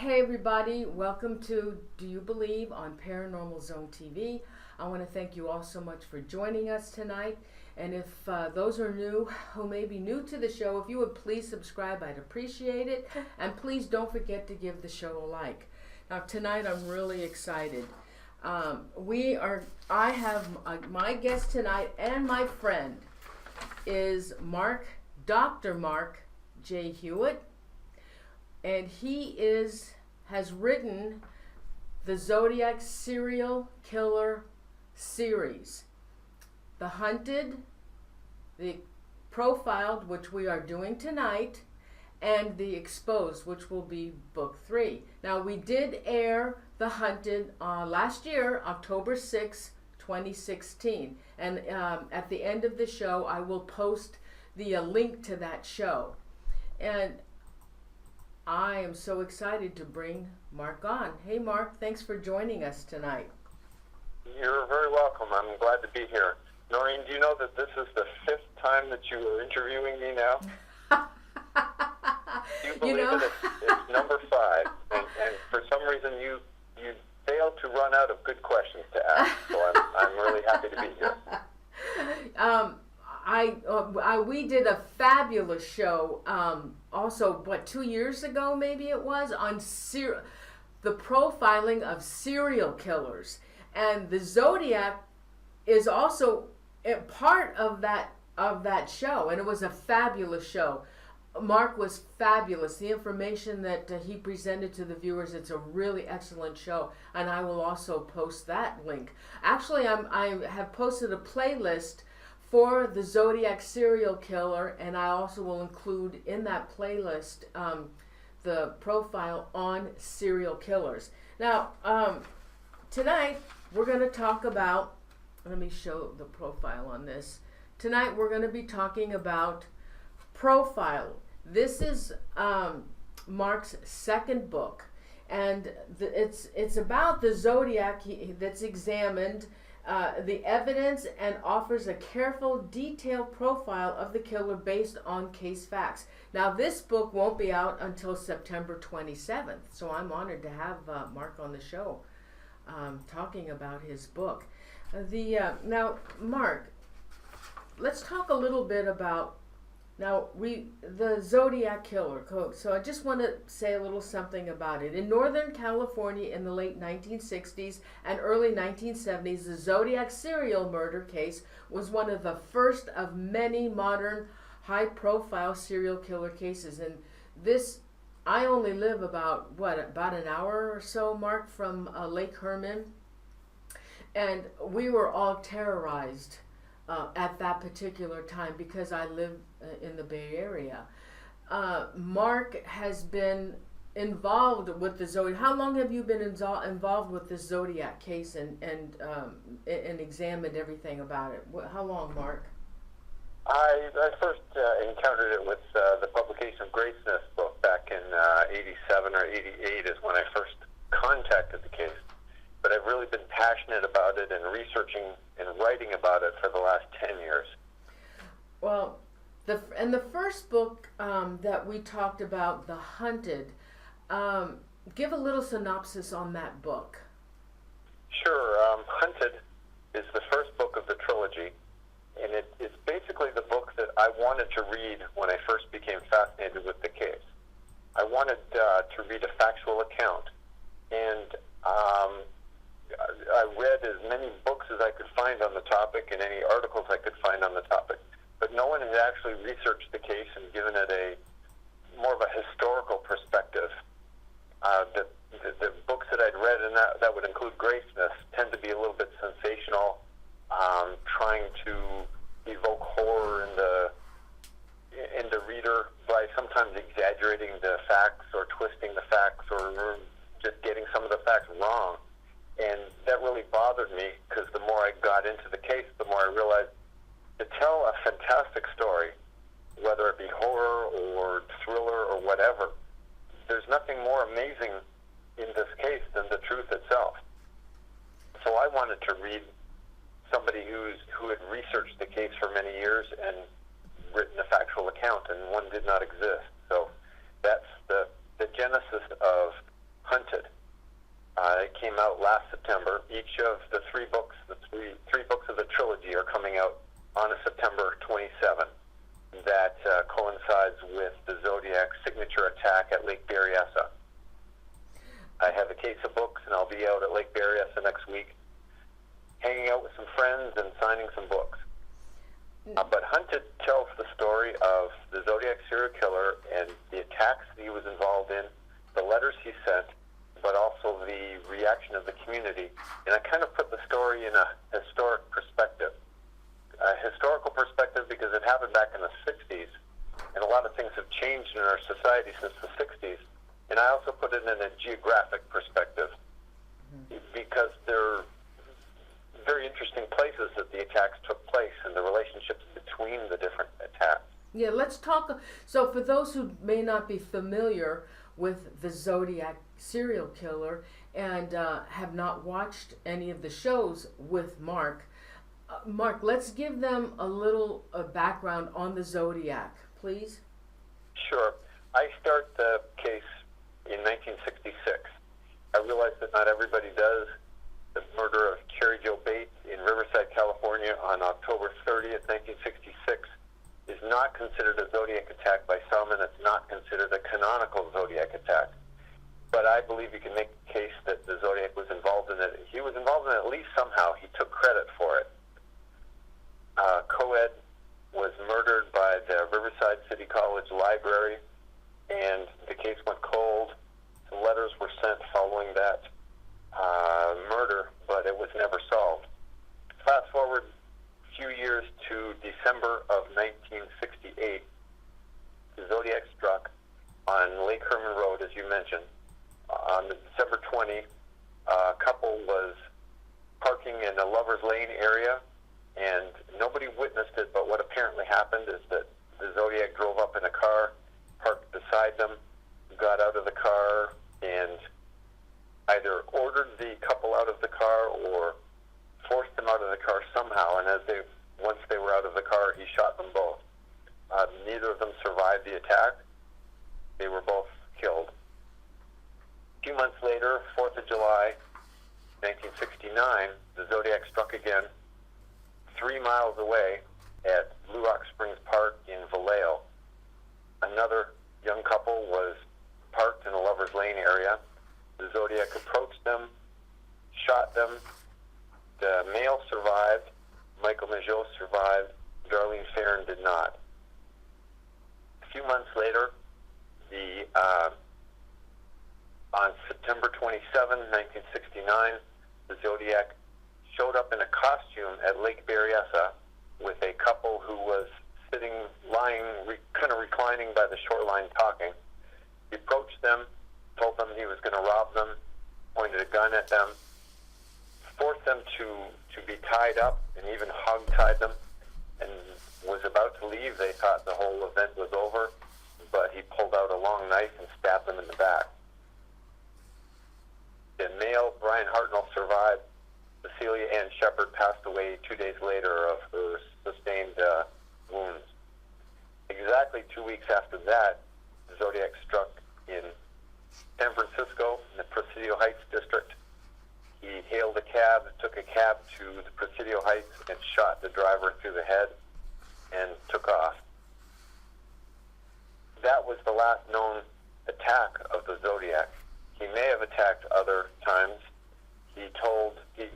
Hey everybody, welcome to Do You Believe on Paranormal Zone TV. I want to thank you all so much for joining us tonight. And if those are new, who may be new to the show, if you would please subscribe, I'd appreciate it. And please don't forget to give the show a like. Now tonight I'm really excited. I have my guest tonight and my friend is Dr. Mark J. Hewitt. And he has written the Zodiac Serial Killer series. The Hunted, the Profiled, which we are doing tonight, and the Exposed, which will be book 3. Now, we did air The Hunted last year, October 6, 2016. And at the end of the show, I will post the link to that show. And I am so excited to bring Mark on. Hey Mark, thanks for joining us tonight. You're very welcome. I'm glad to be here. Noreen, do you know that this is the 5th time that you are interviewing me now? Do you believe it? It's number 5. And for some reason you failed to run out of good questions to ask. So I'm really happy to be here. We did a fabulous show, also, 2 years ago, maybe it was, on the profiling of serial killers. And the Zodiac is also a part of that show, and it was a fabulous show. Mark was fabulous. The information that he presented to the viewers, it's a really excellent show, and I will also post that link. Actually, I have posted a playlist for the Zodiac Serial Killer, and I also will include in that playlist the profile on serial killers. Now, tonight we're going to talk about, let me show the profile on this. Tonight we're going to be talking about Profile. This is Mark's second book, and it's about the Zodiac that's examined the evidence and offers a careful, detailed profile of the killer based on case facts. Now, this book won't be out until September 27th, so I'm honored to have Mark on the show talking about his book. Now, Mark, let's talk a little bit about the Zodiac Killer Code. So I just want to say a little something about it. In Northern California in the late 1960s and early 1970s, the Zodiac serial murder case was one of the first of many modern high-profile serial killer cases. And I only live about an hour or so, Mark, from Lake Herman. And we were all terrorized at that particular time because I live in the Bay Area. Mark has been involved with the Zodiac. How long have you been involved with this Zodiac case and examined everything about it? How long, Mark? I first encountered it with the publication of Graysmith's book back in 87 or 88 is when I first contacted the case. But I've really been passionate about it and researching and writing about it for the last 10 years. Well, the first book that we talked about, The Hunted, give a little synopsis on that book. Sure. Hunted is the first book of the trilogy, and it's basically the book that I wanted to read when I first became fascinated with the case. I wanted to read a factual account, and I read as many books as I could find on the topic and any articles I could find on the topic. But no one had actually researched the case and given it more of a historical perspective. The books that I'd read, and that would include Graysmith, tend to be a little bit sensational, trying to evoke horror in the reader by sometimes exaggerating the facts or twisting the facts or just getting some of the facts wrong. And that really bothered me because the more I got into the case, the more I realized to tell a fantastic story, whether it be horror or thriller or whatever, there's nothing more amazing in this case than the truth itself. So I wanted to read somebody who had researched the case for many years and written a factual account, and one did not exist. So that's the genesis of came out last September. Each of the three books, three books of the trilogy are coming out on a September 27. That coincides with the Zodiac signature attack at Lake Berryessa. I have a case of books, and I'll be out at Lake Berryessa next week, hanging out with some friends and signing some books. But Hunted tells the story of the Zodiac serial killer and the attacks that he was involved in, the letters he sent, but also the reaction of the community. And I kind of put the story in a historic perspective. A historical perspective because it happened back in the 60s, and a lot of things have changed in our society since the 60s. And I also put it in a geographic perspective because they're very interesting places that the attacks took place and the relationships between the different attacks. Yeah, let's talk. So for those who may not be familiar with the Zodiac serial killer and have not watched any of the shows with Mark, Mark, let's give them a little background on the Zodiac, please. Sure. I start the case in 1966. I realize that not everybody does. The murder of Kerry Bates in Riverside, California on October 30th, 1966 is not considered a Zodiac attack by some, and it's not considered a canonical Zodiac attack. But I believe you can make the case that the Zodiac was involved in it. He was involved in it at least somehow. He took credit for it. Co-ed was murdered by the Riverside City College library, and the case went cold. Some letters were sent following that murder, but it was never solved. Fast forward a few years to December of 1968. The Zodiac struck on Lake Herman Road, as you mentioned. On December 20, a couple was parking in a Lover's Lane area, and nobody witnessed it, but what apparently happened is that the Zodiac drove up in a car, parked beside them, got out of the car, and either ordered the couple out of the car or forced them out of the car somehow, and once they were out of the car, he shot them both. Neither of them survived the attack. They were both killed. A few months later, 4th of July, 1969, the Zodiac struck again 3 miles away at Blue Rock Springs Park in Vallejo. Another young couple was parked in a Lover's Lane area. The Zodiac approached them, shot them. The male survived. Michael Majot survived. Darlene Farron did not. A few months later, on September 27, 1969, the Zodiac showed up in a costume at Lake Berryessa with a couple who was kind of reclining by the shoreline talking. He approached them, told them he was going to rob them, pointed a gun at them, forced them to be tied up, and even hog-tied them, and was about to leave. They thought the whole event was over, but he pulled out a long knife and stabbed them in the back. The male, Brian Hartnell, survived. Cecilia Ann Shepard passed away 2 days later of her sustained wounds. Exactly 2 weeks after that, the Zodiac struck in San Francisco, in the Presidio Heights district. He hailed a cab, took a cab to the Presidio Heights, and shot the driver through the head and took off. That was the last known attack of the Zodiac. He may have attacked other times.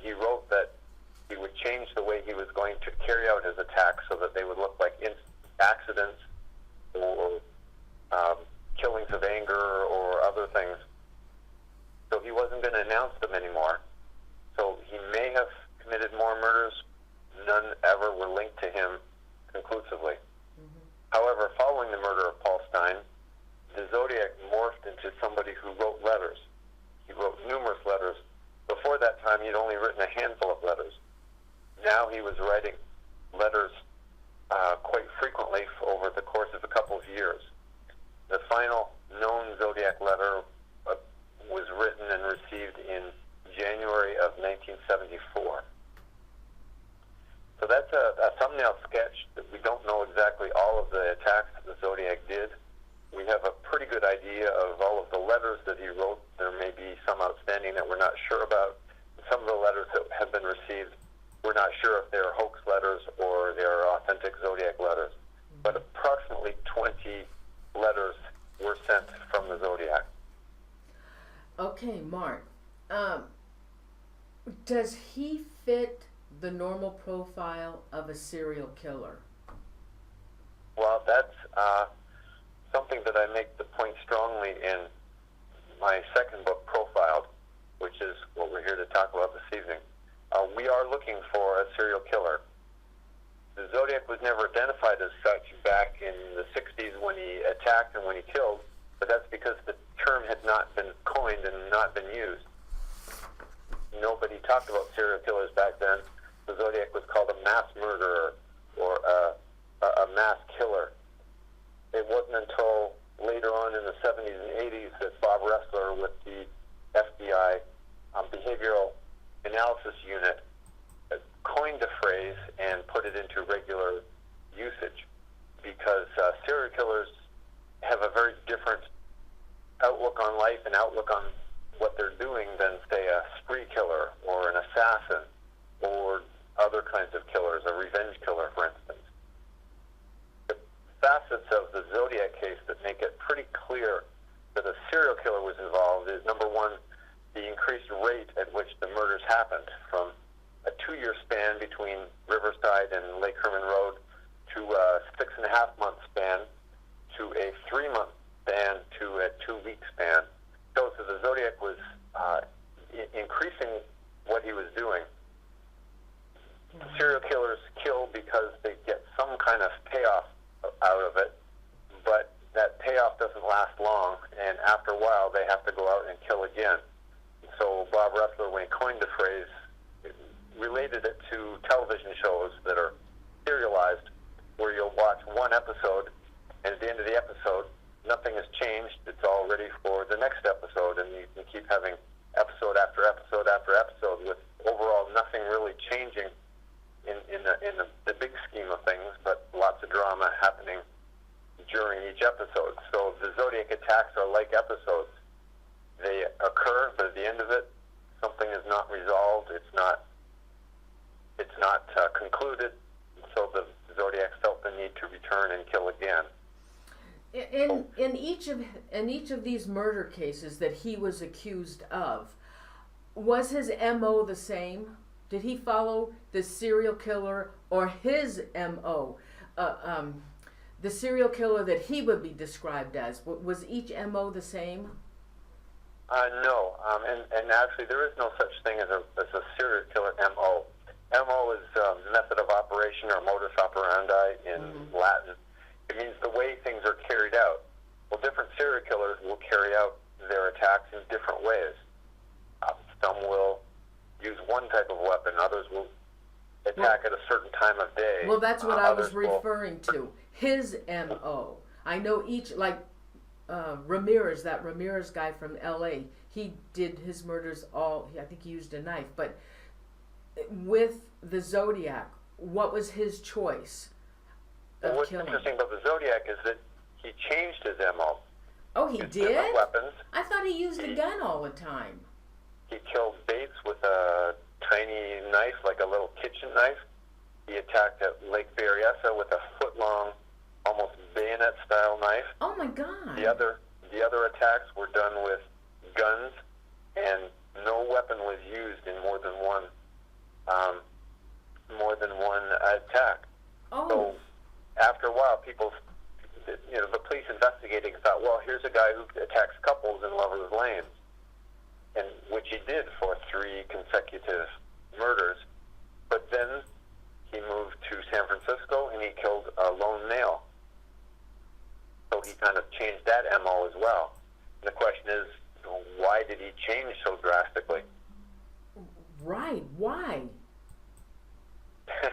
He wrote that he would change the way he was going to carry out his attacks so that they would look like accidents or killings of anger or other things. So he wasn't going to announce them anymore. So he may have committed more murders. None ever were linked to him conclusively. Mm-hmm. However, following the murder of Paul Stein, the Zodiac morphed into somebody who wrote letters. He wrote numerous letters. Before that time, he'd only written a handful of letters. Now he was writing letters quite frequently over the course of a couple of years. The final known Zodiac letter was written and received in January of 1974. So that's a thumbnail sketch that we don't know exactly all of the attacks that the Zodiac did. We have a pretty good idea of all of the letters that he wrote. There may may be some outstanding that we're not sure about. Some of the letters that have been received, we're not sure if they're hoax letters or they're authentic Zodiac letters. But approximately 20 letters were sent from the Zodiac. Okay, Mark. Does he fit the normal profile of a serial killer? Well, that's something that I make the point strongly in my second book, Profiled, which is what we're here to talk about this evening. We are looking for a serial killer. The Zodiac was never identified as such back in the 60s when he attacked and when he killed, but that's because the term had not been coined and not been used. Nobody talked about serial killers back then. The Zodiac was called a mass murderer or a mass killer. It wasn't until later on in the 70s and 80s that Bob Ressler with the FBI Behavioral Analysis Unit coined the phrase and put it into regular usage, because serial killers have a very different outlook on life and outlook on what they're doing than, say, a spree killer or an assassin or other kinds of killers, a revenge killer, for instance. The facets of the Zodiac case that make it pretty clear that a serial killer was involved is, number one, the increased rate at which the murders happened, from a 2-year span between Riverside and Lake Herman Road to a 6.5-month span to a 3-month span to a 2-week span. So the Zodiac was increasing what he was doing. Serial killers kill because they get some kind of payoff out of it, but that payoff doesn't last long, and after a while they have to go out and kill again. So Bob Ressler, when he coined the phrase, related it to television shows that are serialized, where you'll watch one episode, and at the end of the episode, nothing has changed. It's all ready for the next episode, and you can keep having episode after episode after episode with overall nothing really changing in the big scheme of things, but lots of drama happening during each episode. So the Zodiac attacks are like episodes. They occur, but at the end of it, something is not resolved. It's not concluded. So the Zodiac felt the need to return and kill again. In each of these murder cases that he was accused of, was his MO the same? Did he follow the serial killer or his MO? The serial killer that he would be described as, was each MO the same? No, and actually there is no such thing as a serial killer MO. MO is method of operation or modus operandi in Latin. It means the way things are carried out. Well, different serial killers will carry out their attacks in different ways. Some will use one type of weapon. Others will attack at a certain time of day. Well, that's what I was referring to. His MO. I know each, like Ramirez, that Ramirez guy from L.A., he did his murders all, I think he used a knife. But with the Zodiac, what was his choice of what's killing? interesting about the Zodiac is that he changed his MO. Oh, he Used did? different weapons. I thought he used a gun all the time. He killed Bates with a tiny knife, like a little kitchen knife. He attacked at Lake Berryessa with a foot-long, almost bayonet-style knife. Oh my God! The other attacks were done with guns, and no weapon was used in more than one attack. Oh. So after a while, the police investigating thought, well, here's a guy who attacks couples in lovers' lanes, and which he did for 3 consecutive murders. But then he moved to San Francisco and he killed a lone male. So he kind of changed that MO as well. And the question is, why did he change so drastically? Right, why?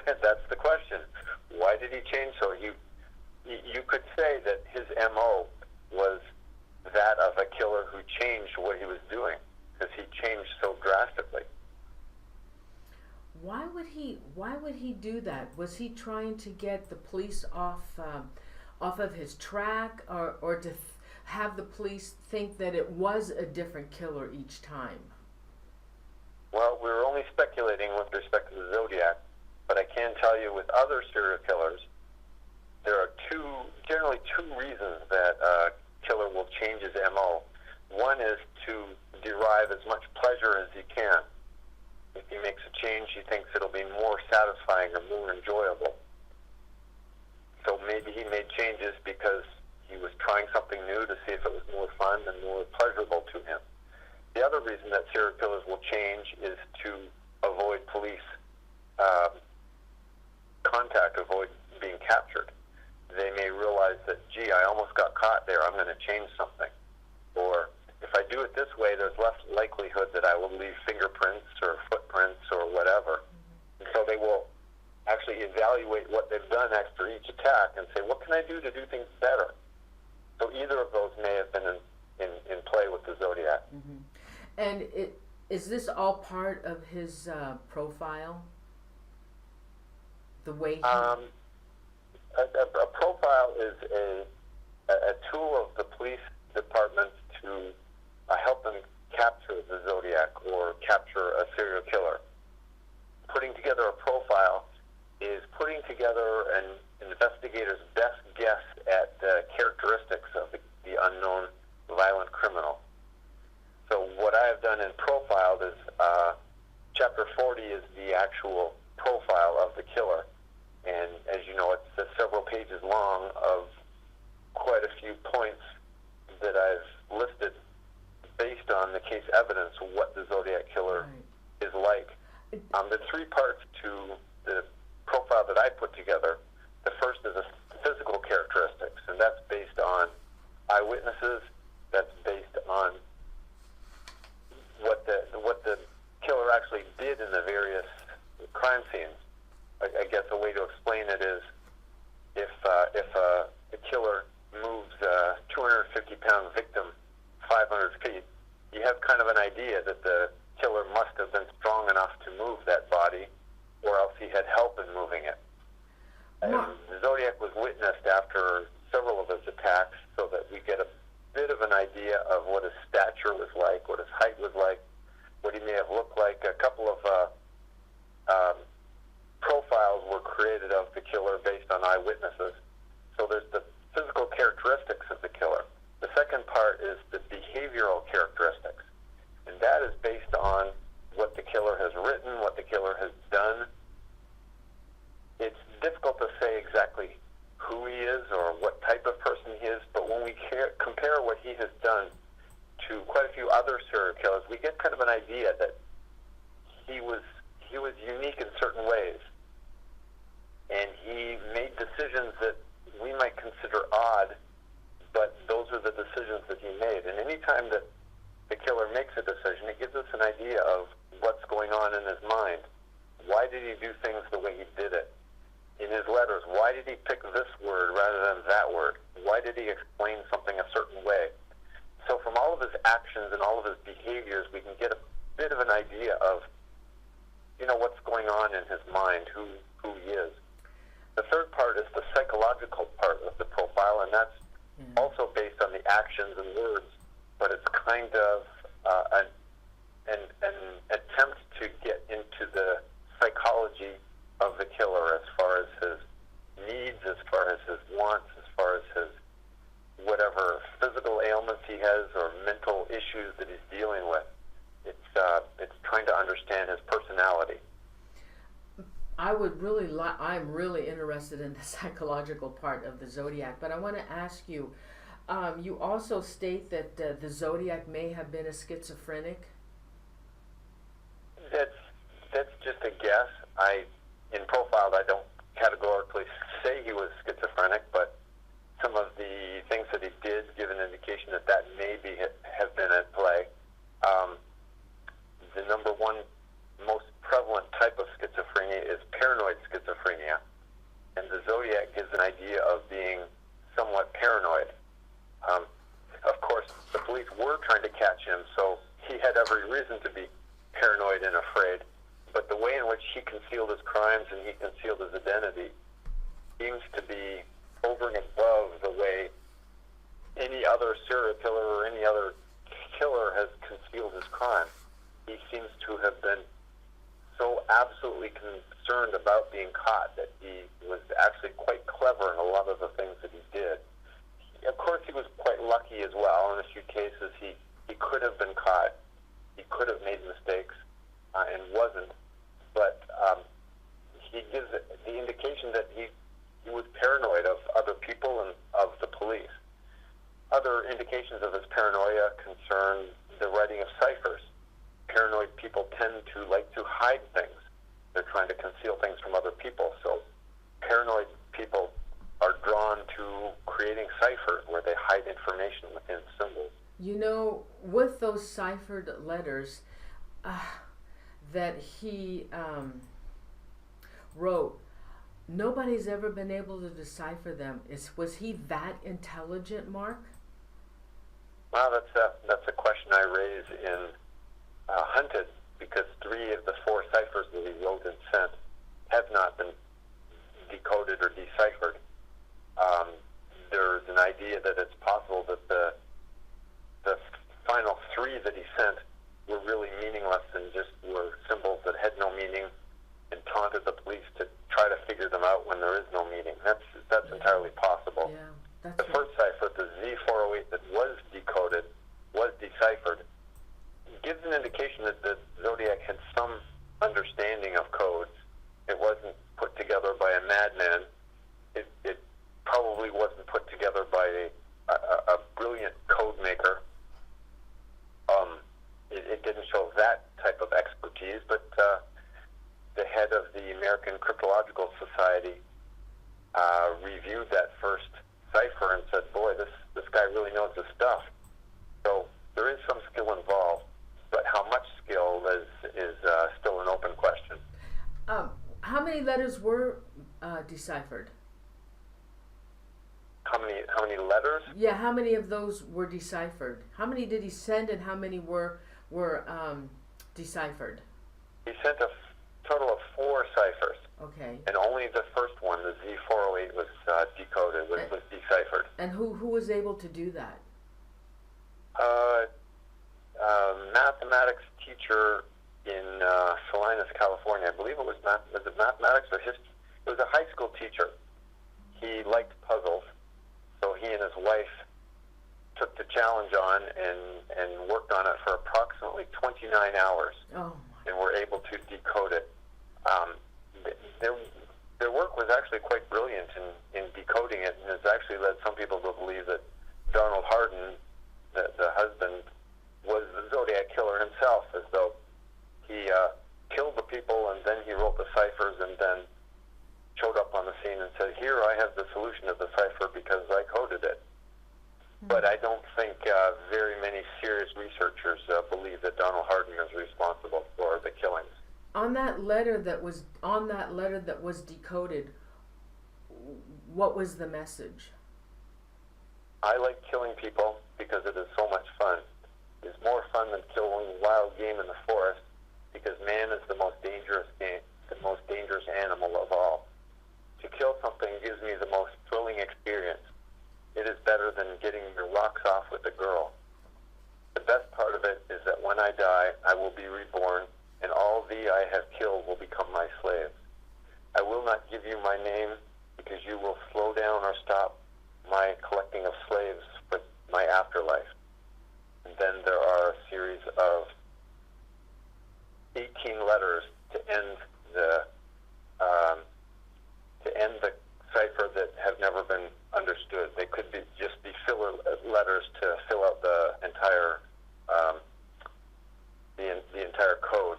That's the question. Why did he change so? You could say that his MO was that of a killer who changed what he was doing, because he changed so drastically. Why would he do that? Was he trying to get the police off of his track, or to have the police think that it was a different killer each time? Well, we're only speculating with respect to the Zodiac, but I can tell you with other serial killers, there are generally two reasons that a killer will change his MO. One is to derive as much pleasure as he can. If he makes a change, he thinks it'll be more satisfying or more enjoyable. So maybe he made changes because he was trying something new to see if it was more fun and more pleasurable to him. The other reason that serial killers will change is to avoid police contact, avoid being captured. They may realize that, gee, I almost got caught there, I'm going to change something. Or if I do it this way, there's less likelihood that I will leave fingerprints or footprints or whatever. And so they will actually evaluate what they've done after each attack and say, what can I do to do things better? So either of those may have been in play with the Zodiac. Mm-hmm. And is this all part of his profile? The way he... A profile is a tool of the police department to help them capture the Zodiac or capture a serial killer. Putting together a profile is putting together an investigator's best guess at the characteristics of the unknown violent criminal. So what I have done in Profiled is Chapter 40 is the actual profile of the killer. And as you know, it's several pages long of quite a few points that I've listed based on the case evidence of what the Zodiac Killer is like. The three parts to the profile that I put together. The first is the physical characteristics, and that's based on eyewitnesses. That's based on what the killer actually did in the various crime scenes. I guess a way to explain it is if a killer moves a 250-pound victim 500 feet, you have kind of an idea that the killer must have been strong enough to move that body, or else he had help in moving it. And the Zodiac was witnessed after several of his attacks, so that we get a bit of an idea of what his stature was like, what his height was like, what he may have looked like. A couple of profiles were created of the killer based on eyewitnesses. So there's the physical characteristics of the killer. The second part is the behavioral characteristics. And that is based on what the killer has written, what the killer has done. It's difficult to say exactly who he is or what type of person he is, but when we compare what he has done to quite a few other serial killers, we get kind of an idea that he was unique in certain ways. And he made decisions that we might consider odd, but those are the decisions that he made. And any time that the killer makes a decision, it gives us an idea of what's going on in his mind. Why did he do things the way he did it? In his letters, why did he pick this word rather than that word? Why did he explain something a certain way? So from all of his actions and all of his behaviors, we can get a bit of an idea of, what's going on in his mind, who he is. The third part is the psychological part of the profile, and that's also based on the actions and words, but it's kind of an attempt to get into the psychology of the killer as far as his needs, as far as his wants, as far as his whatever physical ailments he has or mental issues that he's dealing with. It's trying to understand his personality. I'm really interested in the psychological part of the Zodiac, but I want to ask you, you also state that the Zodiac may have been a schizophrenic? That's just a guess. In Profiled, I don't categorically say he was schizophrenic, but some of the things that he did give an indication that maybe have been at play. The number one most prevalent type of schizophrenia is paranoid schizophrenia, and the Zodiac gives an idea of being somewhat paranoid. Of course, the police were trying to catch him, so he had every reason to be paranoid and afraid, but the way in which he concealed his crimes and he concealed his identity seems to be over and above the way any other serial killer or any other killer has concealed his crime. He seems to have been so absolutely concerned about being caught that he was actually quite clever in a lot of the things that he did. Of course, he was quite lucky as well. In a few cases, he could have been caught. He could have made mistakes and wasn't. But he gives the indication that he was paranoid of other people and of the police. Other indications of his paranoia concern the writing of ciphers. Paranoid people tend to like to hide things. They're trying to conceal things from other people. So paranoid people are drawn to creating ciphers where they hide information within symbols. You know, with those ciphered letters that he wrote, nobody's ever been able to decipher them. Was he that intelligent, Mark? Well, that's a question I raise in Hunted, because 3 of the 4 ciphers that he wrote and sent have not been decoded or deciphered. There's an idea that it's possible that the final 3 that he sent were really meaningless and just were symbols that had no meaning, and taunted the police to try to figure them out when there is no meaning. That's entirely possible. Yeah, the first cipher, the Z408 that was decoded, was deciphered, gives an indication that the Zodiac had some understanding of codes. It wasn't put together by a madman. It probably wasn't put together by a brilliant code maker. It didn't show that type of expertise, but the head of the American Cryptological Society reviewed that first cipher and said, boy, this guy really knows his stuff. So there is some skill involved, but how much skill is still an open question. How many letters were deciphered? How many letters? Yeah, how many of those were deciphered? How many did he send, and how many were deciphered? He sent a total of 4 ciphers. Okay. And only the first one, the Z408, was decoded, was deciphered. And who was able to do that? Mathematics teacher in Salinas, California. I believe it was it mathematics or history? It was a high school teacher. He liked puzzles, so he and his wife took the challenge on and worked on it for approximately 29 hours. Oh, and were able to decode it. Their work was actually quite brilliant in decoding it, and has actually led some people to believe that Donald Hardin, the husband, was the Zodiac Killer himself, as though he killed the people and then he wrote the ciphers and then showed up on the scene and said, here, I have the solution of the cipher because I coded it. But I don't think very many serious researchers believe that Donald Hardin is responsible for the killings. On that letter that was decoded, what was the message? I like killing people because it is so much fun. It's more fun than killing wild game in the forest, because man is the most dangerous animal of all. To kill something gives me the most thrilling experience. It is better than getting your rocks off with a girl. The best part of it is that when I die, I will be reborn, and all thee I have killed will become my slaves. I will not give you my name, because you will slow down or stop my collecting of slaves for my afterlife. And then there are a series of 18 letters to end the cipher that have never been understood. They could just be filler letters to fill out the entire code.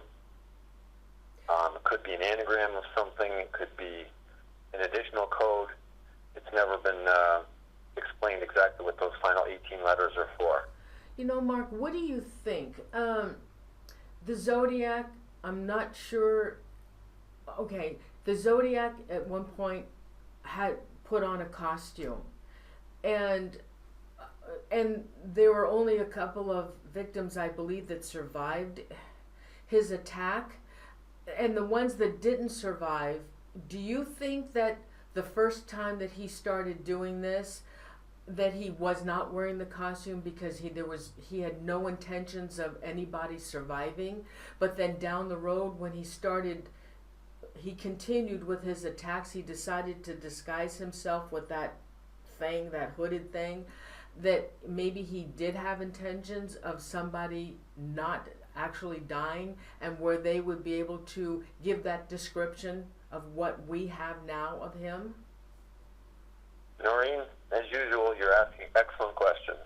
It could be an anagram of something. It could be an additional code. It's never been explained exactly what those final 18 letters are for. You know, Mark, what do you think? The Zodiac, I'm not sure. Okay, the Zodiac at one point had put on a costume, and there were only a couple of victims, I believe, that survived his attack, and the ones that didn't survive, do you think that the first time that he started doing this, that he was not wearing the costume because he had no intentions of anybody surviving. But then down the road, when he continued with his attacks. He decided to disguise himself with that thing, that hooded thing, that maybe he did have intentions of somebody not actually dying, and where they would be able to give that description of what we have now of him. Noreen, as usual, you're asking excellent questions.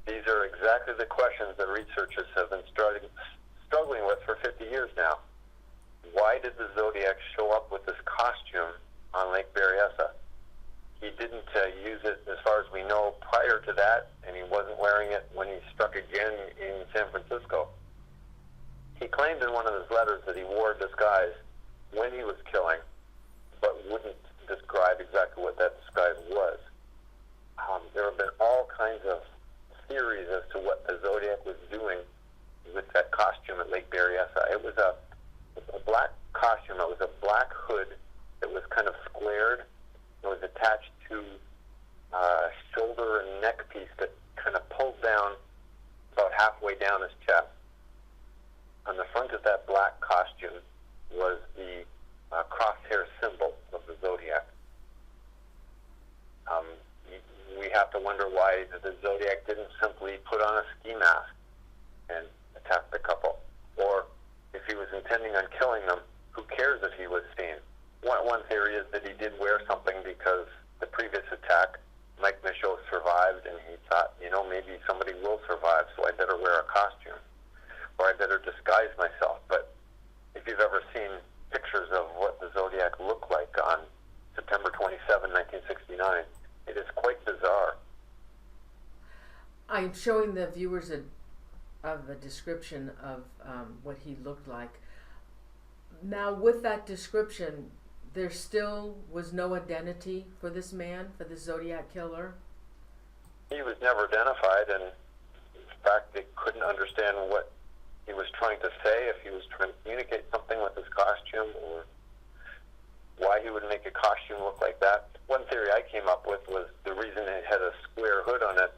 These are exactly the questions that researchers have been struggling with for 50 years now. Why did the Zodiac show up with this costume on Lake Berryessa? He didn't use it, as far as we know, prior to that, and he wasn't wearing it when he struck again in San Francisco. He claimed in one of his letters that he wore a disguise when he was killing, but wouldn't describe exactly what that disguise was. There have been all kinds of theories as to what the Zodiac was doing with that costume at Lake Berryessa. It was a black costume. It was a black hood that was kind of squared. It was attached to a shoulder and neck piece that kind of pulled down about halfway down his chest. On the front of that black costume was the crosshair symbol of the Zodiac. We have to wonder why the Zodiac didn't simply put on a ski mask and attack the couple. Or if he was intending on killing them, who cares if he was seen? One theory is that he did wear something because the previous attack, Mike Michaud survived, and he thought, maybe somebody will survive, so I better wear a costume, or I better disguise myself. But if you've ever seen pictures of what the Zodiac looked like on September 27, 1969, it is quite bizarre. I'm showing the viewers a description of what he looked like. Now, with that description, there still was no identity for this man, for the Zodiac Killer? He was never identified, and in fact, they couldn't understand what he was trying to say, if he was trying to communicate something with his costume, or why he would make a costume look like that. One theory I came up with was the reason it had a square hood on it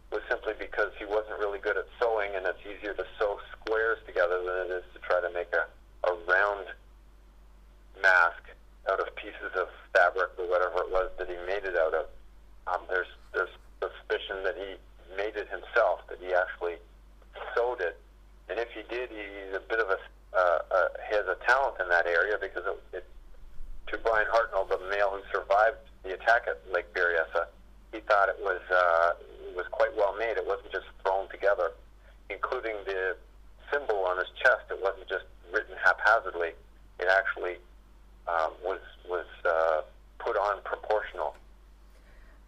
was simply because he wasn't really good at sewing, and it's easier to sew squares together than it is to try to make a round mask out of pieces of fabric or whatever it was that he made it out of. There's suspicion that he made it himself, that he actually sewed it, and if he did, he's a bit of he has a talent in that area, because to Brian Hartnell, the male who survived the attack at Lake Berryessa, he thought it was quite well made. It wasn't just thrown together, including the symbol on his chest. It wasn't just written haphazardly. It actually was put on proportional.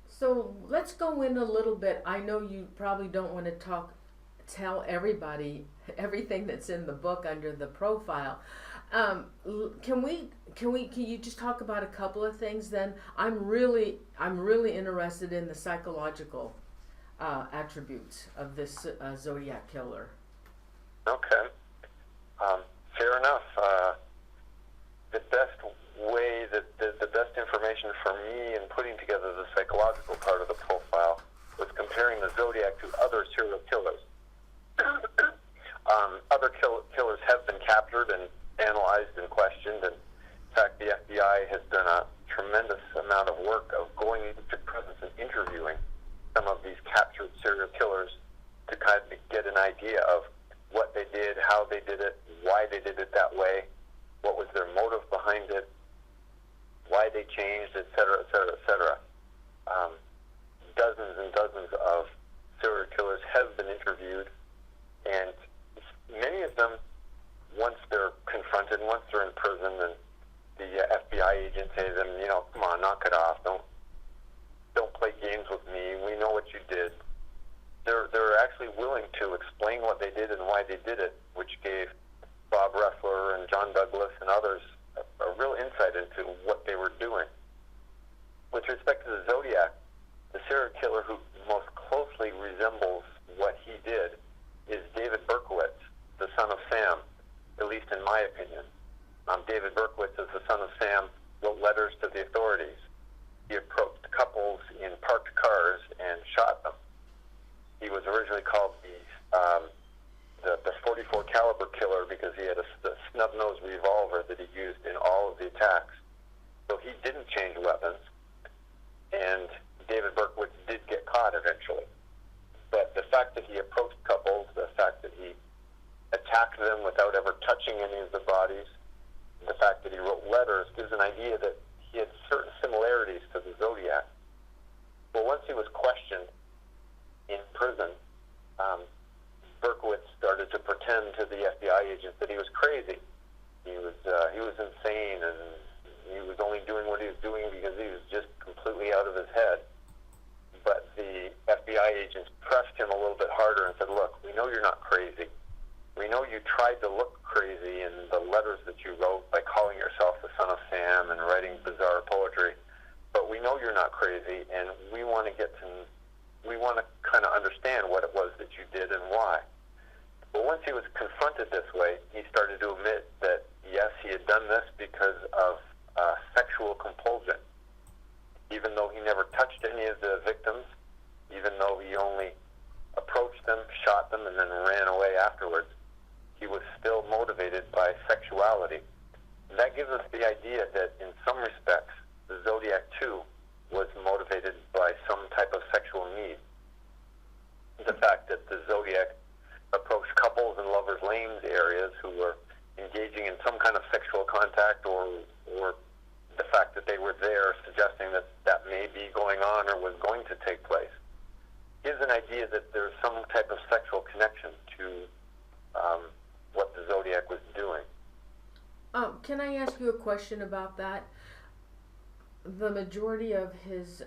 So let's go in a little bit. I know you probably don't want to tell everybody everything that's in the book under the profile. Can you just talk about a couple of things then? I'm really interested in the psychological attributes of this Zodiac Killer. Okay. Fair enough. The best way, the best information for me in putting together the psychological part of the profile was comparing the Zodiac to other serial killers. Other killers have been captured and analyzed and questioned, and in fact, the FBI has done a tremendous amount of work of going into prisons and interviewing some of these captured serial killers to kind of get an idea of what they did, how they did it, why they did it that way, what was their motive behind it, why they changed, et cetera, et cetera, et cetera. Dozens and dozens of serial killers have been interviewed, and many of them, once they're confronted, once they're in prison, and the FBI agents say to them, come on, knock it off, don't play games with me, we know what you did. They're actually willing to explain what they did and why they did it, which gave Bob Ressler and John Douglas and others a real insight into what they were doing. With respect to the Zodiac, the serial killer who most closely resembles what he did is David Berkowitz, the son of Sam, at least in my opinion. David Berkowitz, as the son of Sam, wrote letters to the authorities. He approached couples the 44 caliber killer because he had a snub-nosed revolver that he used in all of the attacks. So he didn't change weapons, and David Berkowitz did get caught eventually. But the fact that he approached couples, the fact that he attacked them without ever touching any of the bodies, the fact that he wrote letters gives an idea that he had certain similarities to the Zodiac. Well, once he was questioned in prison, Berkowitz started to pretend to the FBI agents that he was crazy. He was insane, and he was only doing what he was doing because he was just completely out of his head. But the FBI agents pressed him a little bit harder and said, look, we know you're not crazy. We know you tried to look crazy in the letters that you wrote by calling yourself the Son of Sam and writing bizarre poetry. But we know you're not crazy, and we want to kind of understand what it was that you did and why. But once he was confronted this way, he started to admit that, yes, he had done this because of sexual compulsion. Even though he never touched any of the victims, even though he only approached them, shot them, and then ran away afterwards, he was still motivated by sexuality. And that gives us the idea that in some respects, the Zodiac too was motivated by some type of sexual need. The fact that the Zodiac approached couples in Lover's Lanes areas who were engaging in some kind of sexual contact, or the fact that they were there suggesting that that may be going on or was going to take place, gives an idea that there's some type of sexual connection to what the Zodiac was doing. Can I ask you a question about that? The majority of his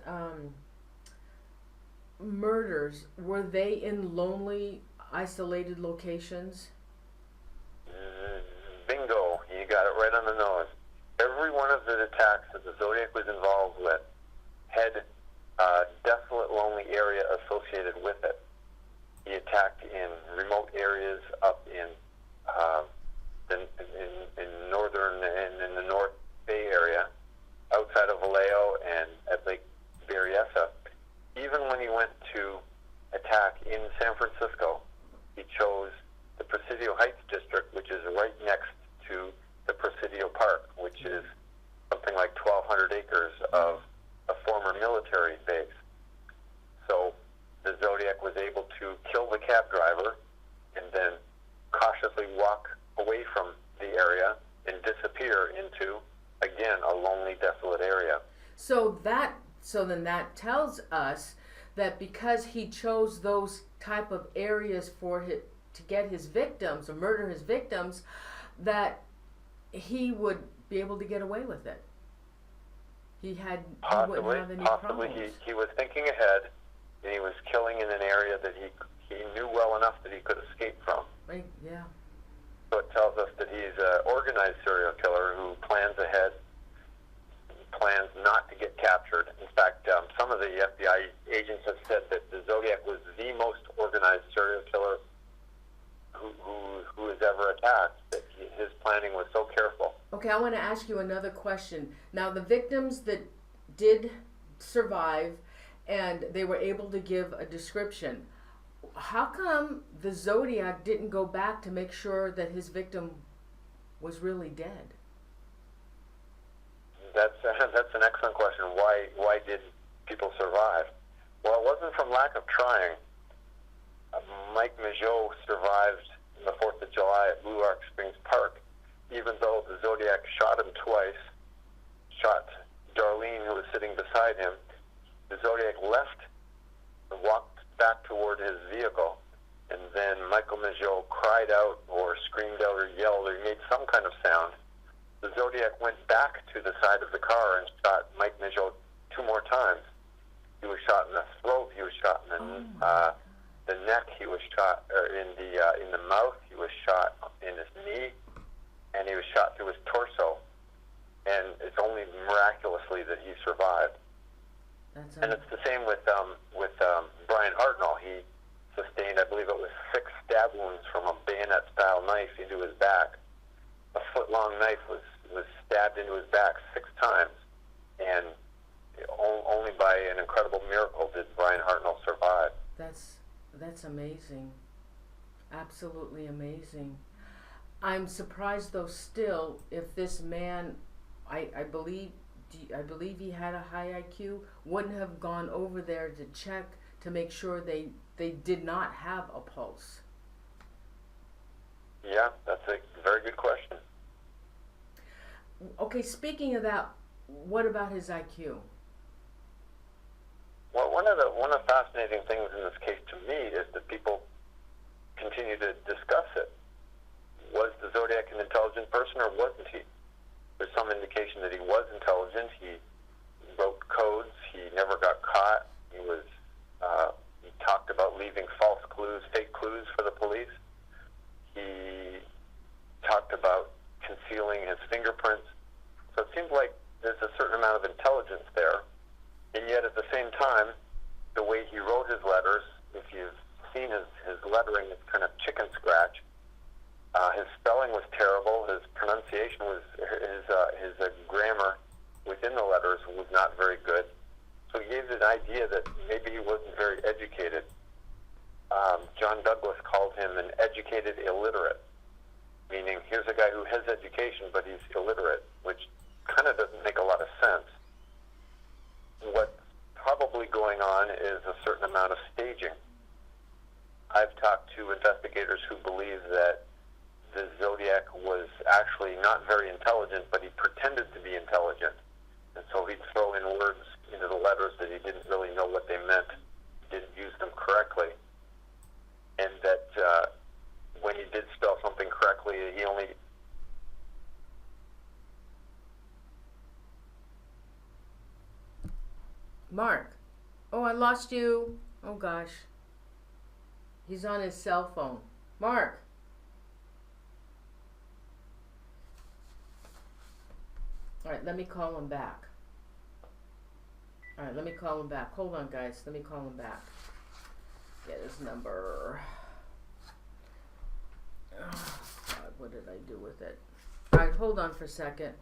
murders, were they in lonely, isolated locations? Bingo, you got it right on the nose. Every one of the attacks that the Zodiac was involved with had a desolate, lonely area associated with it. He attacked in remote areas up in northern and in the North Bay area, outside of Vallejo and at Lake Berryessa. Even when he went to attack in San Francisco, he chose the Presidio Heights district, which is right next to the Presidio Park, which is something like 1,200 acres of a former military base. So the Zodiac was able to kill the cab driver and then cautiously walk away from the area and disappear into, again, a lonely, desolate area. So then that tells us that because he chose those type of areas to get his victims or murder his victims, that he would be able to get away with it. He wouldn't have any problems. He was thinking ahead, and he was killing in an area that he knew well enough that he could escape from. Right, yeah. So it tells us that he's an organized serial killer who plans ahead, plans not to get captured. In fact, some of the FBI agents have said that the Zodiac was the most organized serial killer who has ever attacked, that his planning was so careful. Okay, I want to ask you another question. Now, the victims that did survive and they were able to give a description, how come the Zodiac didn't go back to make sure that his victim was really dead? That's an excellent question. Why did people survive? Well, it wasn't from lack of trying. Mike Mageau survived the 4th of July at Blue Arc Springs Park, even though the Zodiac shot him twice, shot Darlene, who was sitting beside him. The Zodiac left and walked back toward his vehicle, and then Michael Mageau cried out or screamed out or yelled or made some kind of sound. The Zodiac went back to the side of the car and shot Mike Mageau 2 more times. He was shot in the throat, he was shot in the neck, he was shot in the mouth, he was shot in his knee, and he was shot through his torso. And it's only miraculously that he survived. And it's the same with Brian Hartnell. He sustained, I believe it was 6 stab wounds from a bayonet-style knife into his back. A foot-long knife was stabbed into his back 6 times, and only by an incredible miracle did Brian Hartnell survive. That's amazing. Absolutely amazing. I'm surprised though still if this man, I believe he had a high IQ, wouldn't have gone over there to check to make sure they did not have a pulse. Yeah, that's a very good question. Okay, speaking of that, what about his IQ? Well, one of the fascinating things in this case to me is that people continue to discuss it. Was the Zodiac an intelligent person or wasn't he? There's some indication that he was intelligent. He wrote codes. He never got caught. He talked about leaving false clues, fake clues for the police. He talked about concealing his fingerprints. So it seems like there's a certain amount of intelligence there. And yet at the same time, the way he wrote his letters, if you've seen his lettering, it's kind of chicken scratch. His spelling was terrible. His pronunciation was, his grammar within the letters was not very good. So he gave an idea that maybe he wasn't very educated. John Douglas called him an educated illiterate, meaning here's a guy who has education, but he's illiterate, which kind of doesn't make a lot of sense. What's probably going on is a certain amount of staging. I've talked to investigators who believe that the Zodiac was actually not very intelligent, but he pretended to be intelligent. And so he'd throw in words into the letters that he didn't really know what they meant, didn't use them correctly. And that when he did spell something correctly, he only... Mark. Oh, I lost you. Oh, gosh. He's on his cell phone. Mark. All right, let me call him back. All right, let me call him back. Hold on, guys. Let me call him back. Get his number. Oh, God, what did I do with it? All right, hold on for a second.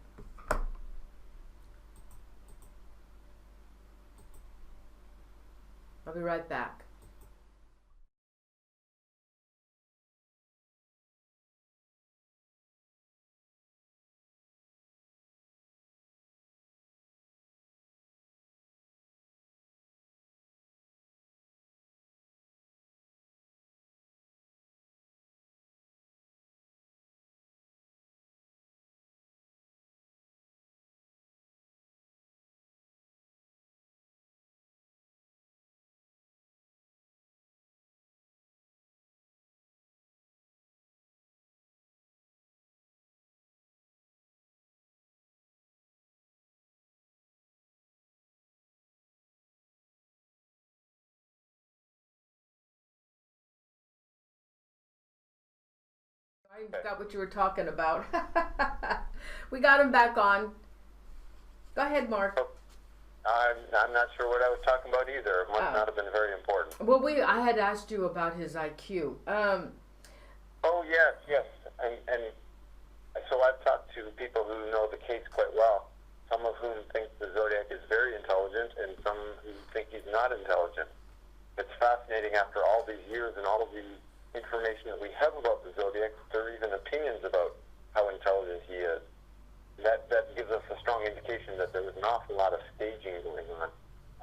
I'll be right back. I got what you were talking about. We got him back on. Go ahead, Mark. I'm not sure what I was talking about either. It must not have been very important. Well, I had asked you about his IQ. Oh, yes. And so I've talked to people who know the case quite well, some of whom think the Zodiac is very intelligent and some who think he's not intelligent. It's fascinating after all these years and all of the information that we have about the Zodiac, there are even opinions about how intelligent he is. That gives us a strong indication that there was an awful lot of staging going on.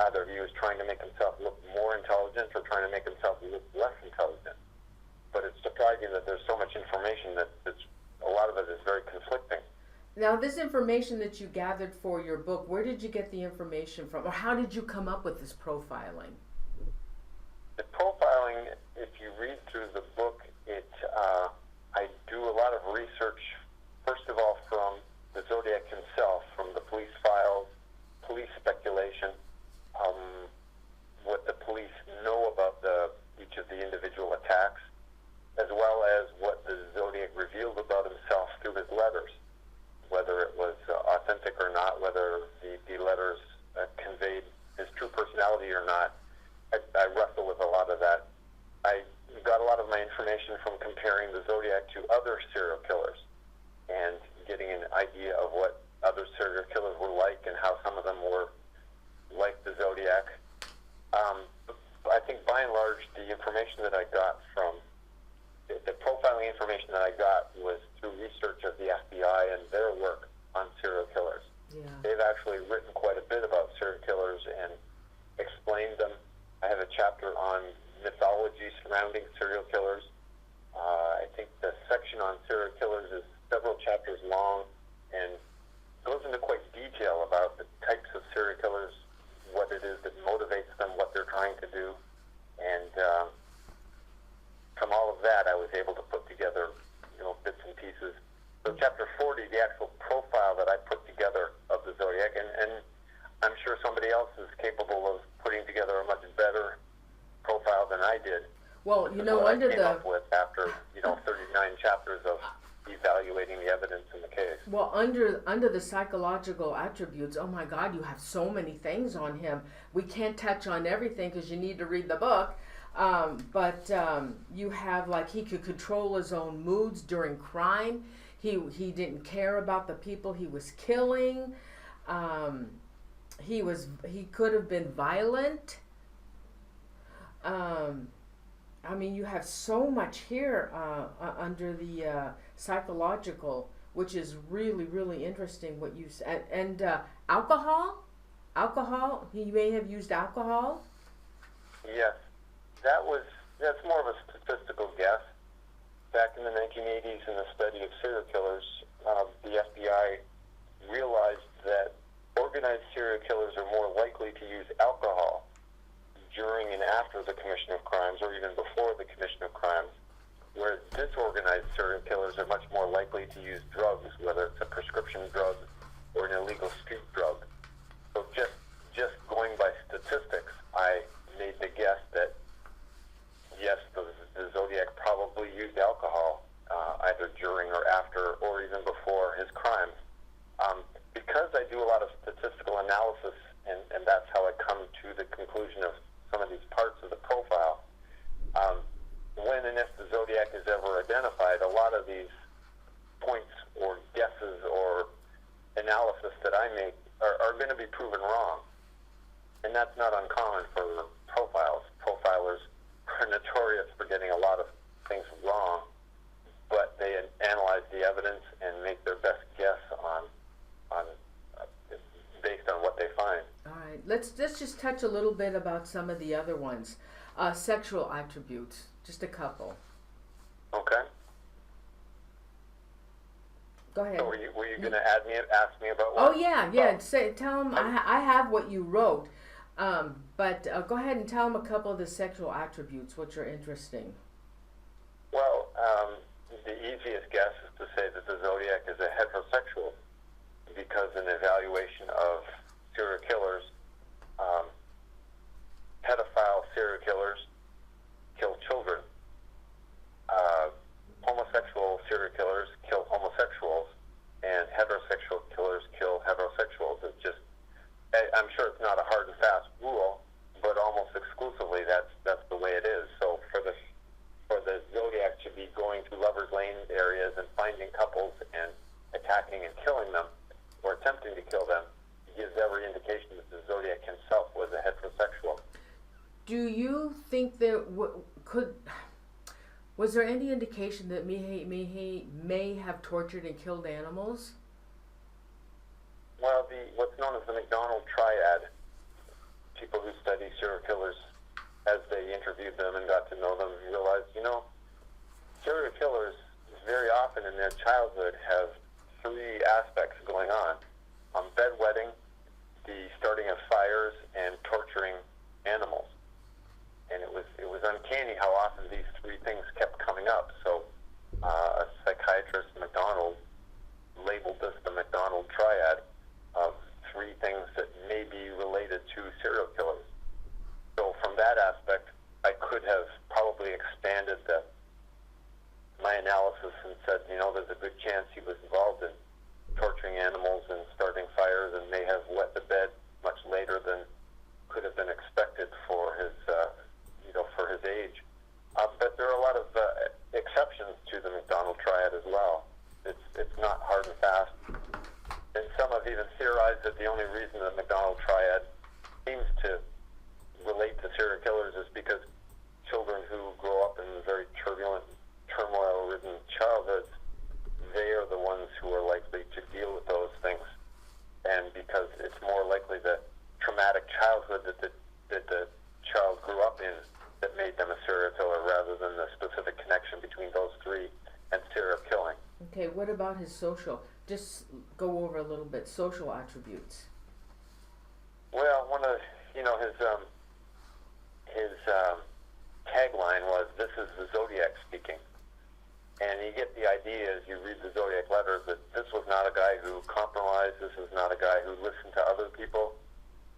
Either he was trying to make himself look more intelligent or trying to make himself look less intelligent. But it's surprising that there's so much information that a lot of it is very conflicting. Now, this information that you gathered for your book, where did you get the information from? Or how did you come up with this profiling? The profiling, if you read through the book, I do a lot of research, first of all, from the Zodiac himself, from the police files, police speculation, what the police know about each of the individual attacks, as well as what the Zodiac revealed about himself through his letters, whether it was authentic or not, whether the letters conveyed his true personality or not. I wrestle with a lot of that. I got a lot of my information from comparing the Zodiac to other serial killers and getting an idea of what other serial killers were like and how some of them were like the Zodiac. I think by and large the information that I got from information that I got was through research of the FBI and their work on serial killers. Yeah. They've actually written quite a bit about serial killers and explained them. I have a chapter on mythology surrounding serial killers. I think the section on serial killers is several chapters long and goes into quite detail about the types of serial killers, what it is that motivates them, what they're trying to do. And from all of that, I was able to put together, bits and pieces. So chapter 40, the actual profile that I put together of the Zodiac, and I'm sure somebody else is capable of putting together a much better profile than I did. Well, what I came up with after 39 chapters of evaluating the evidence in the case. Well, under the psychological attributes, oh my God, you have so many things on him. We can't touch on everything because you need to read the book. But you have, like, he could control his own moods during crime. He didn't care about the people he was killing. He could have been violent. You have so much here under the psychological, which is really, really interesting what you said. And alcohol, he may have used alcohol. Yes, that's more of a statistical guess. Back in the 1980s, in the study of serial killers, the FBI realized that organized serial killers are more likely to use alcohol during and after the commission of crimes, or even before the commission of crimes, whereas disorganized serial killers are much more likely to use drugs, whether it's a prescription drug or an illegal street drug. So just going by statistics, I made the guess that yes, the Zodiac probably used alcohol either during or after or even before his crimes. Because I do a lot of statistical analysis, and that's how I come to the conclusion of some of these parts of the profile. When and if the Zodiac is ever identified, a lot of these points or guesses or analysis that I make are going to be proven wrong. And that's not uncommon for profiles. Profilers are notorious for getting a lot of things wrong, but they analyze the evidence and make their best guess on based on what they find. All right, let's just touch a little bit about some of the other ones. Sexual attributes, just a couple. Okay. Go ahead. So were you going to ask me about what? Oh yeah. Tell them I have what you wrote, but go ahead and tell them a couple of the sexual attributes, which are interesting. Well, the easiest guess is to say that the Zodiac is a heterosexual, because an evaluation of serial killers, pedophile serial killers kill children. Homosexual serial killers kill homosexuals, and heterosexual killers kill heterosexuals. It's just, I'm sure it's not a hard and fast rule, but almost exclusively that's the way it is. So for the Zodiac to be going to lovers' lane areas and finding couples and attacking and killing them, or attempting to kill them, gives every indication that the Zodiac himself was a heterosexual. Do you think there was there any indication that he may have tortured and killed animals? Well, what's known as the Mcdonald Triad, people who study serial killers, as they interviewed them and got to know them, realized, serial killers very often in their childhood have three aspects going on. Bedwetting, the starting of fires, and torturing animals. And it was uncanny how often these three things kept coming up. So a psychiatrist, McDonald, labeled this the Mcdonald Triad of three things that may be related to serial killers. So from that aspect, I could have probably expanded my analysis and said, there's a good chance he was involved in torturing animals and starting fires, and may have wet the bed much later than could have been expected for his age. But there are a lot of exceptions to the Mcdonald Triad as well. It's not hard and fast. And some have even theorized that the only reason the Mcdonald Triad seems to relate to serial killers is because children who grow up in very turbulent, turmoil-ridden Okay, what about his social? Just go over a little bit, social attributes. Well, one of, his tagline was, "This is the Zodiac speaking." And you get the idea as you read the Zodiac letters that this was not a guy who compromised. This was not a guy who listened to other people.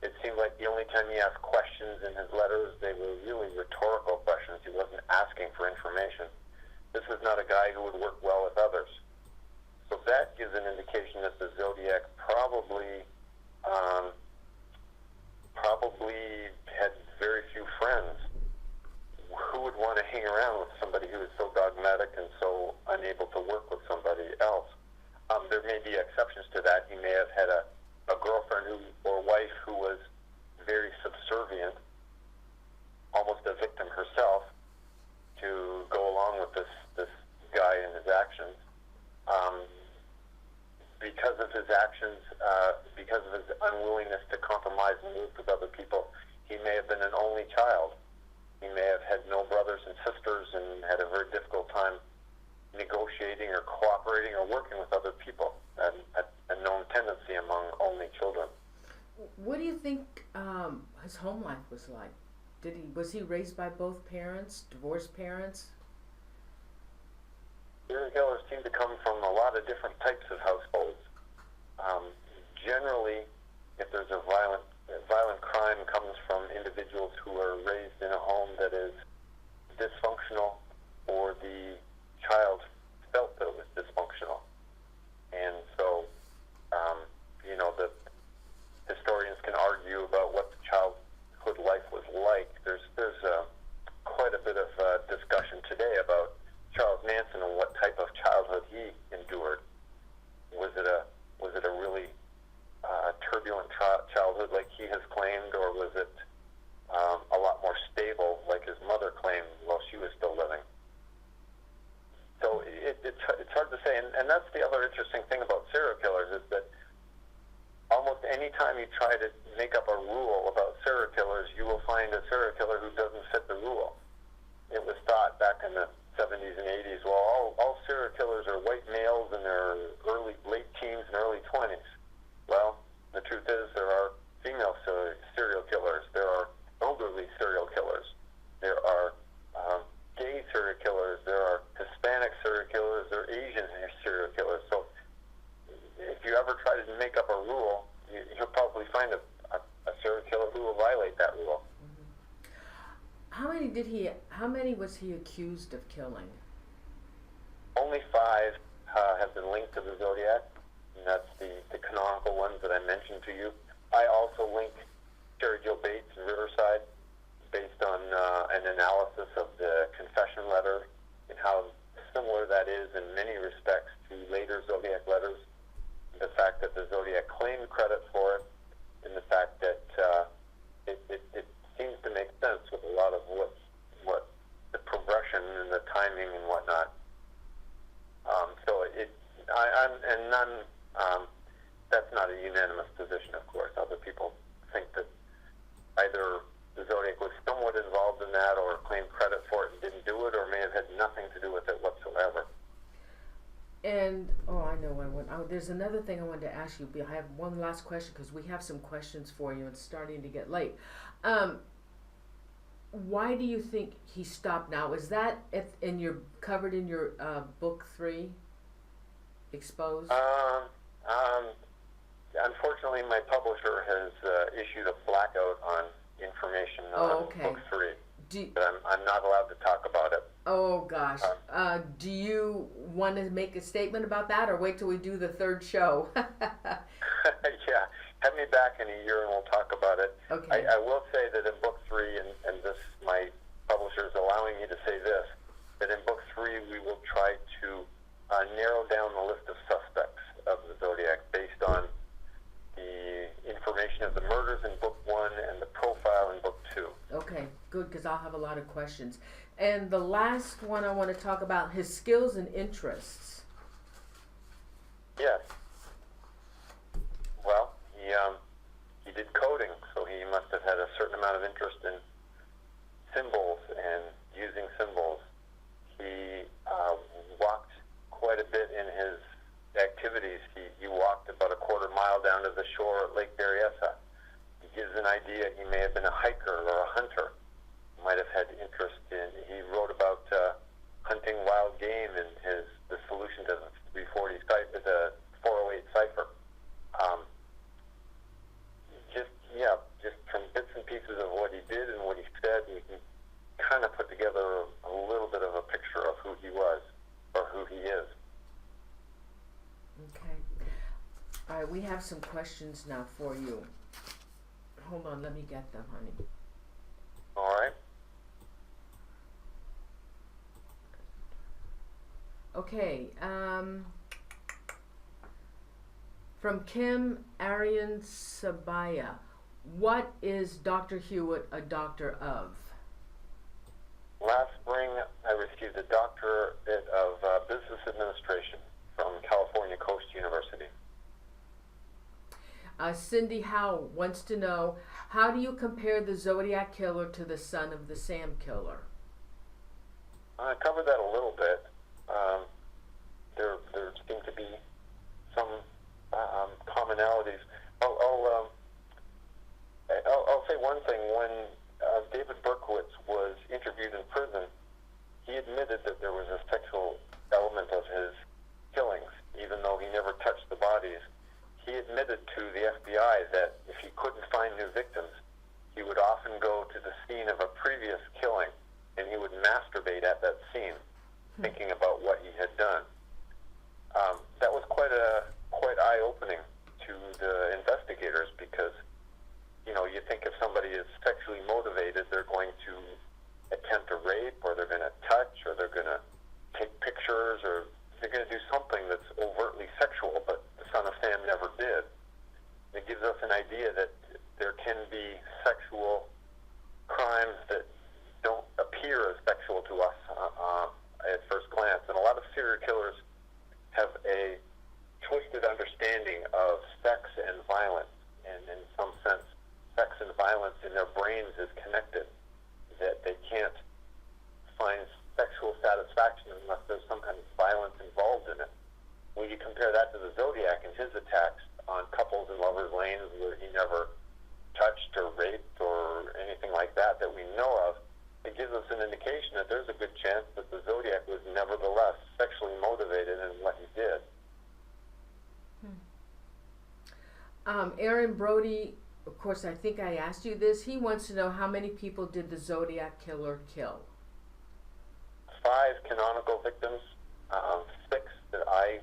It seemed like the only time he asked questions in his letters, they were really rhetorical questions. He wasn't asking for information. This was not a guy who would work well with others. So that gives an indication that the Zodiac probably had very few friends. Who would want to hang around with somebody who is so dogmatic and so unable to work with somebody else? There may be exceptions to that. He may have had a girlfriend or wife who was very subservient, almost a victim herself, to go along with this guy and his actions. Because of his actions, because of his unwillingness to compromise and work with other people, he may have been an only child. He may have had no brothers and sisters and had a very difficult time negotiating or cooperating or working with other people, a known tendency among only children. What do you think his home life was like? Was he raised by both parents, divorced parents? Serial killers seem to come from a lot of different types of households. Generally, if there's a violent crime, comes from individuals who are raised in a home that is dysfunctional, or the child felt that it was dysfunctional. And so, the historians can argue about what the childhood life was like. There's quite a bit of discussion today about Charles Manson and what type of childhood he endured. Was it a really turbulent childhood like he has claimed, or was it a lot more stable like his mother claimed while she was still living? So it's hard to say, and that's the other interesting thing about serial killers, is that almost any time you try to make up a rule about serial killers, you will find a serial killer who doesn't fit the rule. It was thought back in the 70s and 80s, well, all serial killers are white males in their late teens and early 20s. Well, the truth is there are female serial killers, there are elderly serial killers, there are gay serial killers, there are Hispanic serial killers, there are Asian serial killers. So if you ever try to make up a rule, you'll probably find a serial killer who will violate that rule. How many was he accused of killing? Only 5 have been linked to the Zodiac, and that's the canonical ones that I mentioned to you. I also link Jerry Joe Bates in Riverside based on an analysis of the confession letter and how similar that is in many respects to later Zodiac letters. The fact that the Zodiac claimed credit for it, and the fact that it seems to make sense with a lot of what the progression and the timing and whatnot. That's not a unanimous position, of course. Other people think that either the Zodiac was somewhat involved in that, or claimed credit for it and didn't do it, or may have had nothing to do with it whatsoever. And I know there's another thing I wanted to ask you. I have one last question because we have some questions for you. It's starting to get late. Why do you think he stopped now? Is that covered in your book 3, Exposed? Unfortunately, my publisher has issued a blackout on information on book 3. But I'm not allowed to talk about it. Oh gosh. Do you want to make a statement about that, or wait till we do the 3rd show? Yeah, have me back in a year and we'll talk about it. Okay. I will say that in book 3, and this, my publisher is allowing me to say this, that in book 3 we will try to narrow down the list of suspects of the Zodiac based on the information of the murders in book 1 and the profile in book 2. Okay, good, because I'll have a lot of questions. And the last one I want to talk about, his skills and interests. Yes. Well, he did coding, so he must have had a certain amount of interest in symbols and using symbols. He walked quite a bit in his shore at Lake Berryessa. It gives an idea he may have been a hiker or a hunter. Might have had interest in. He wrote about hunting wild game in the solution to the 340 cipher, the 408 cipher. Just from bits and pieces of what he did and what he said, we can kind of put together a little bit of a picture of who he was or who he is. Okay. All right, we have some questions now for you. Hold on, let me get them, honey. All right. Okay, from Kim Arian Sabaya, what is Dr. Hewitt a doctor of? Last spring, I received a doctorate of business administration from California Coast University. Cindy Howe wants to know, how do you compare the Zodiac Killer to the son of the Sam Killer? I covered that a little bit. There seem to be some commonalities. I'll say one thing. When David Berkowitz was interviewed in prison, he admitted that there was a sexual element of his killings, even though he never touched the bodies. He admitted to the FBI that if he couldn't find new victims, he would often go to the scene of a previous killing, and he would masturbate at that scene, thinking about what he had done. That was quite eye-opening to the investigators, because you think if somebody is sexually motivated, they're going to attempt a rape, or they're going to touch, or they're going to take pictures, or they're going to do something that's overtly sexual, but the son of Sam never did. It gives us an idea that there can be sexual crimes that don't appear as sexual to us at first glance. And a lot of serial killers have a twisted understanding of sex and violence. And in some sense, sex and violence in their brains is connected, that they can't find sexual satisfaction unless there's some kind of violence involved in it. When you compare that to the Zodiac and his attacks on couples in lovers' lanes where he never touched or raped or anything like that we know of, it gives us an indication that there's a good chance that the Zodiac was nevertheless sexually motivated in what he did. Aaron Brody, of course, I think I asked you this. He wants to know, how many people did the Zodiac Killer kill? 5 canonical victims, 6 that I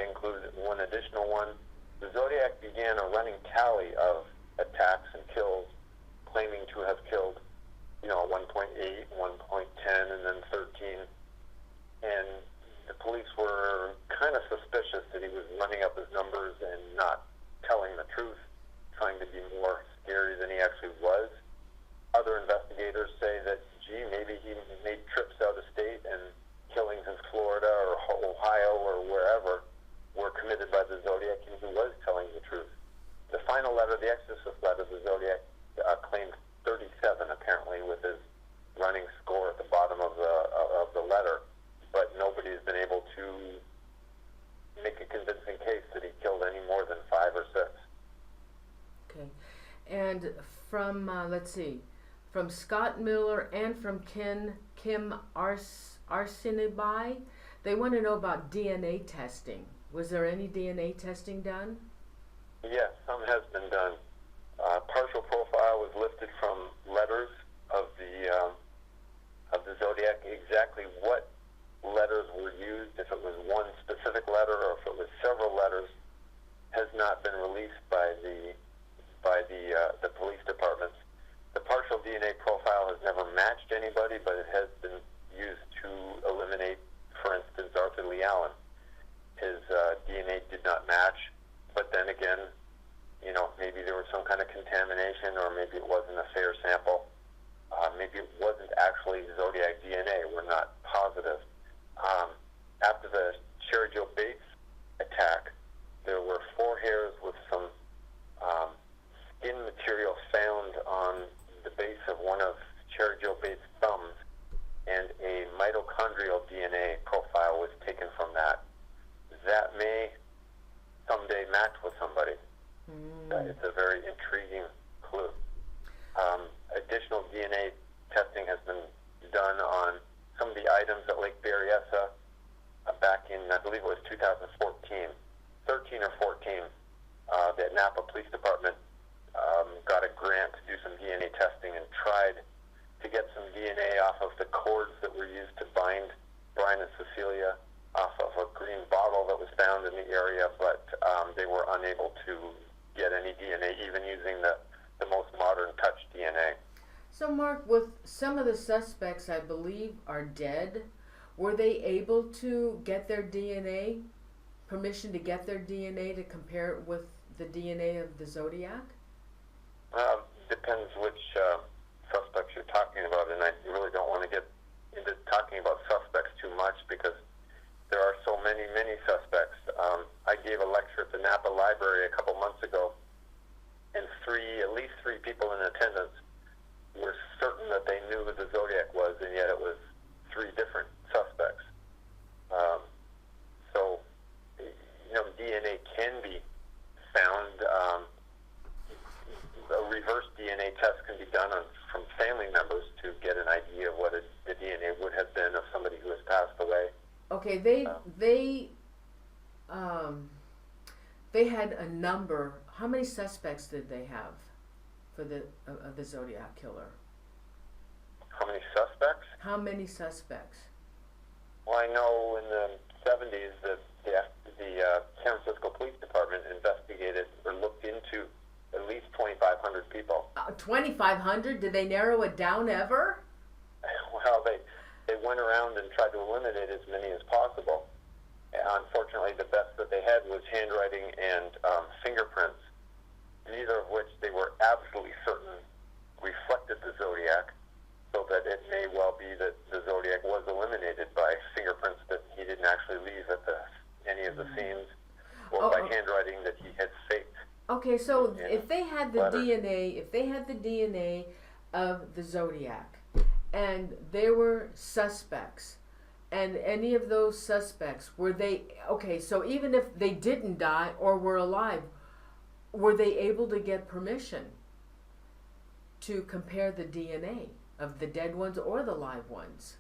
included one additional one. The Zodiac began a running tally of attacks and kills, claiming to have killed 1.8, 1.10, and then 13. And the police were kind of suspicious that he was running up his numbers and not telling the truth, trying to be more scary than he actually was. Other investigators say that, maybe he made trips out of state and killings in Florida or Ohio or wherever were committed by the Zodiac, and he was telling the truth. The final letter, the exorcist letter, the Zodiac claimed 37 apparently, with his running score at the bottom of the letter, but nobody has been able to make a convincing case that he killed any more than 5 or 6. Okay, and from from Scott Miller and from Kim Arsenibai, they want to know about DNA testing. Was there any DNA testing done? Yes, some has been done. Partial profile was lifted from letters of the Zodiac. Exactly what letters were used, if it was one specific letter or if it was several letters, has not been released by the police departments. The partial DNA profile has never matched anybody, but it has been used to eliminate, for instance, Arthur Lee Allen. His DNA did not match, but then again, maybe there was some kind of contamination, or maybe it wasn't a fair sample. Maybe it wasn't actually Zodiac DNA. We're not positive. After the Sherry Jo Bates attack, there were 4 hairs with some skin material found on the base of one of Sherry Jo Bates' thumbs, and a mitochondrial DNA it's a very intriguing clue. Additional DNA testing has been done on some of the items at Lake Berryessa back in, I believe it was 2014, 13 or 14. The Napa Police Department got a grant to do some DNA testing and tried to get some DNA off of the cords that were used to bind Brian and Cecilia off of a green bottle that was found in the area, but they were unable to get any DNA, even using the most modern touch DNA. So, Mark, with some of the suspects, I believe, are dead, were they able to get their DNA, permission to get their DNA to compare it with the DNA of the Zodiac? Depends which suspects you're talking about, and I really don't want to get into talking about suspects too much because there are so many suspects. I gave a lecture at the Napa Library a couple months ago, and at least three people in attendance were certain that they knew who the Zodiac was, and yet it was three different suspects. So, DNA can be found. A reverse DNA test can be done from family members to get an idea of what the DNA would have been of somebody who has passed away. Okay, they had a number. How many suspects did they have for the Zodiac Killer? How many suspects? How many suspects? Well, I know in the 70s that the San Francisco Police Department investigated or looked into at least 2,500 people. 2,500? Did they narrow it down ever? Well, they went around and tried to eliminate as many as possible. Unfortunately, the best that they had was handwriting and fingerprints, neither of which they were absolutely certain reflected the Zodiac, so that it may well be that the Zodiac was eliminated by fingerprints that he didn't actually leave at any of the scenes, or by handwriting that he had faked. Okay, so if they had the letter. DNA of the Zodiac, and there were suspects, and any of those suspects, were they, okay, so even if they didn't die or were alive, were they able to get permission to compare the DNA of the dead ones or the live ones?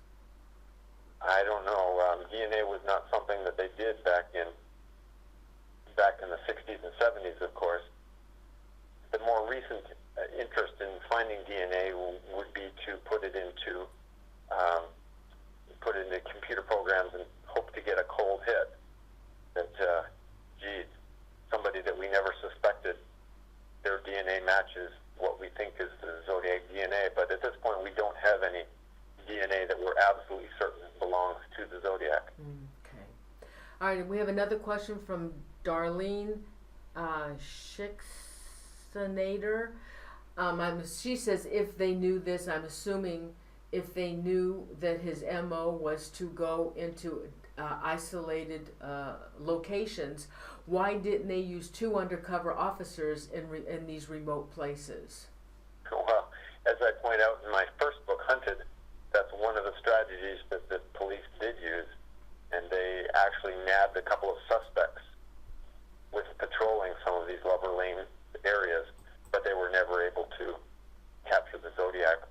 I don't know. DNA was not something that they did back in the 60s and 70s, of course. The more recent interest in finding DNA would be to put it into computer programs and hope to get a cold hit that, somebody that we never suspected, their DNA matches what we think is the Zodiac DNA. But at this point, we don't have any DNA that we're absolutely certain belongs to the Zodiac. Okay. All right, we have another question from Darlene Schizophrenia. She says, if they knew this, I'm assuming if they knew that his MO was to go into isolated locations, why didn't they use 2 undercover officers in these remote places? Well, as I point out in my first book, Hunted, that's one of the strategies that the police did use, and they actually nabbed a couple of suspects with patrolling some of these Lover Lane areas, but they were never able to capture the Zodiac.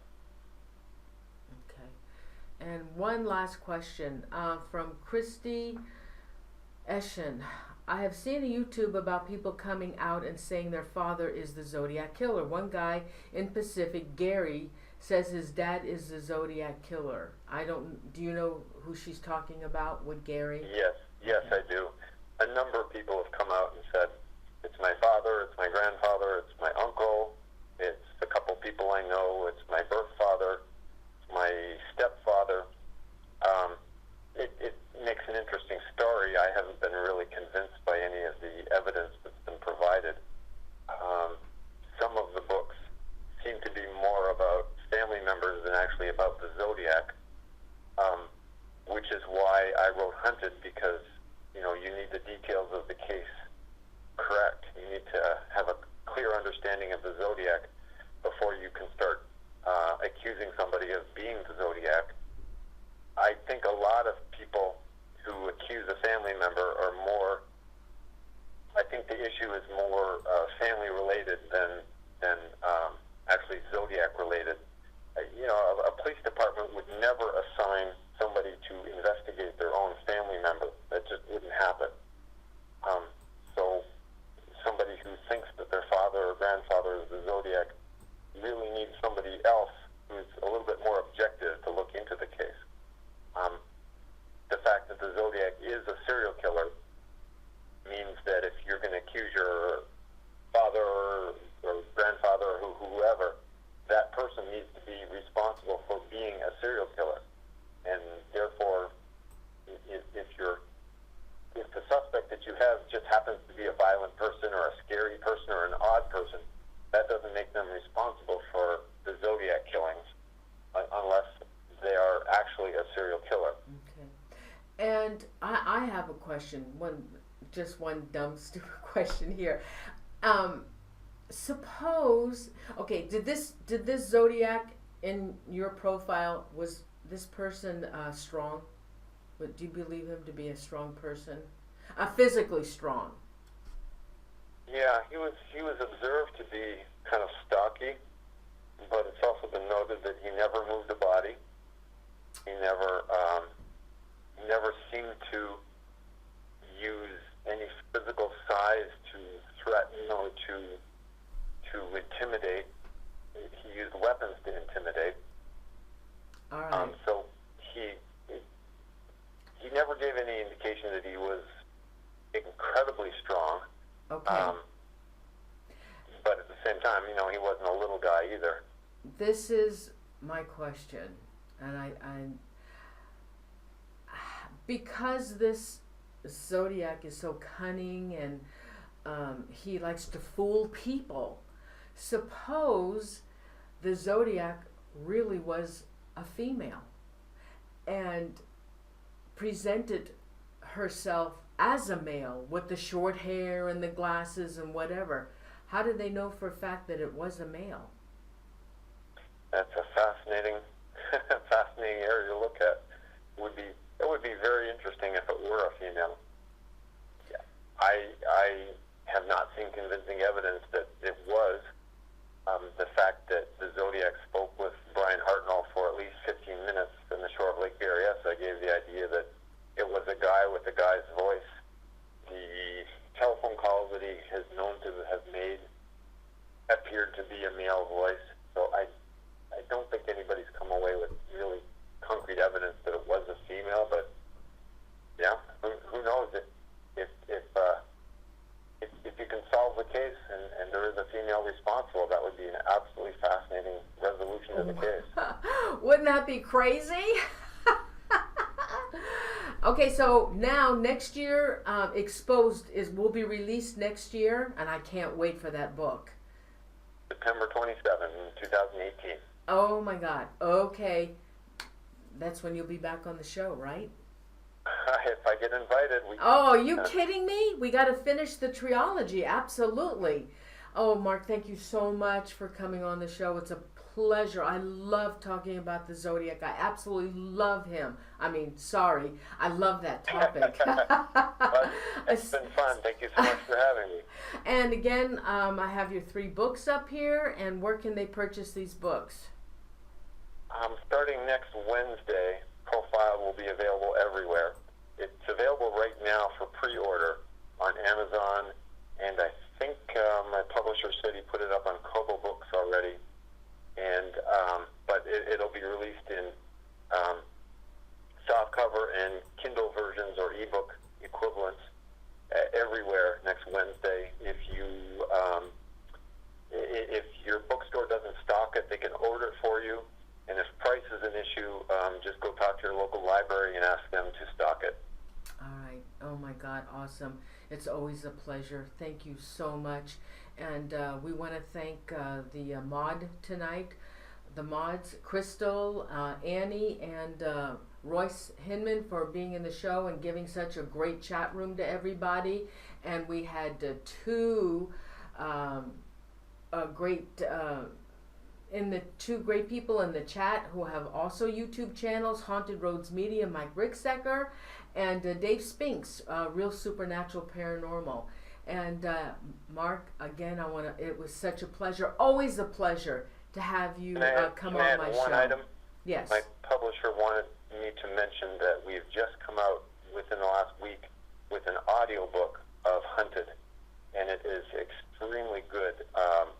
Okay. And one last question from Christy Eschen. I have seen a YouTube about people coming out and saying their father is the Zodiac Killer. One guy in Pacific, Gary, says his dad is the Zodiac Killer. Do you know who she's talking about with Gary? Yes, I do. A number of people have come out and said, it's my father, it's my grandfather, it's my uncle, it's a couple people I know, it's my birth father, it's my stepfather. It makes an interesting story. I haven't been really convinced by any of the evidence that's been provided. Some of the books seem to be more about family members than actually about the Zodiac, which is why I wrote Hunted, because you need the details of the case correct. You need to have a clear understanding of the Zodiac before you can start accusing somebody of being the Zodiac. I think a lot of people who accuse a family member I think the issue is more family related fact that the Zodiac is a serial killer means that if you're going to accuse your father or grandfather or whoever, that person needs to be responsible for being a serial killer. And therefore, if the suspect that you have just happens to be a violent person or a scary person or an odd person, that doesn't make them responsible for the Zodiac killings unless they are actually a serial killer. Okay. And I have a question, just one dumb, stupid question here. Suppose, okay, did this Zodiac in your profile, was this person strong? Do you believe him to be a strong person? Physically strong? Yeah, he was observed to be kind of stocky, but it's also been noted that he never moved a body. He never seemed to use any physical size to threaten or to intimidate. He used weapons to intimidate. All right. So he never gave any indication that he was incredibly strong. Okay. But at the same time, he wasn't a little guy either. This is my question, and I because this Zodiac is so cunning and he likes to fool people. Suppose the Zodiac really was a female and presented herself as a male with the short hair and the glasses and whatever. How did they know for a fact that it was a male? That's a fascinating area to look at. It would be very interesting if it were a female. Yeah. I have not seen convincing evidence that it was. The fact that the Zodiac spoke with Brian Hartnell for at least 15 minutes in the shore of Lake Berryessa gave the idea that it was a guy with a guy's voice. The telephone calls that he has known to have made appeared to be a male voice. So I don't think anybody's come away with really concrete evidence that it was a female, but yeah, who knows if you can solve the case and there is a female responsible, that would be an absolutely fascinating resolution of the case. Wouldn't that be crazy? Okay, so now next year, Exposed will be released next year, and I can't wait for that book. September 27, 2018. Oh my God. Okay. That's when you'll be back on the show, right? If I get invited. Oh, are you kidding me? We got to finish the trilogy. Absolutely. Oh, Mark, thank you so much for coming on the show. It's a pleasure. I love talking about the Zodiac. I absolutely love him. I love that topic. It's been fun. Thank you so much for having me. And again, I have your 3 books up here, and where can they purchase these books? Starting next Wednesday, Profile will be available everywhere. It's available right now for pre-order on Amazon, and I think my publisher said he put it up on Kobo Books already. And but it'll be released in softcover and Kindle versions or ebook equivalents everywhere next Wednesday. If your bookstore doesn't stock it, they can order it for you. And if price is an issue, just go talk to your local library and ask them to stock it. All right. Oh my God, awesome. It's always a pleasure. Thank you so much. And we want to thank the mod tonight, the mods, Crystal, Annie, and Royce Hinman for being in the show and giving such a great chat room to everybody. And we had 2 two great people in the chat who have also YouTube channels, Haunted Roads Media, Mike Ricksecker, and Dave Spinks, Real Supernatural Paranormal. And Mark, again, it was such a pleasure, always a pleasure to have you come on my show. One item? Yes. My publisher wanted me to mention that we've just come out within the last week with an audiobook of Hunted, and it is extremely good.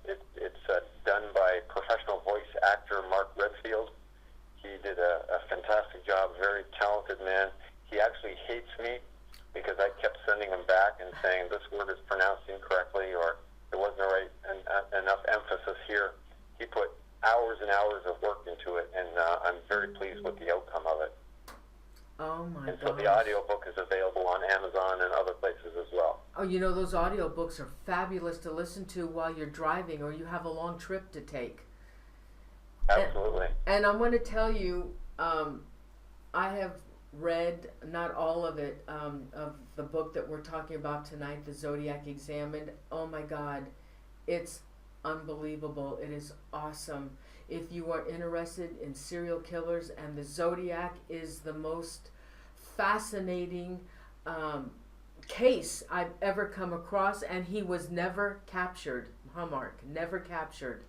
It's done by professional voice actor Mark Redfield. He did a fantastic job, very talented man. He actually hates me because I kept sending him back and saying this word is pronounced incorrectly or there wasn't enough emphasis here. He put hours and hours of work into it, and I'm very pleased with the outcome of it. Oh my god. And so the audiobook is available on Amazon and other places as well. Oh, you know, those audiobooks are fabulous to listen to while you're driving or you have a long trip to take. Absolutely. And I'm going to tell you, I have read, not all of it, of the book that we're talking about tonight, the Zodiac Examined. Oh my God, it's unbelievable. It is awesome. If you are interested in serial killers, and the Zodiac is the most fascinating case I've ever come across, and he was never captured. Huh, Mark? Never captured.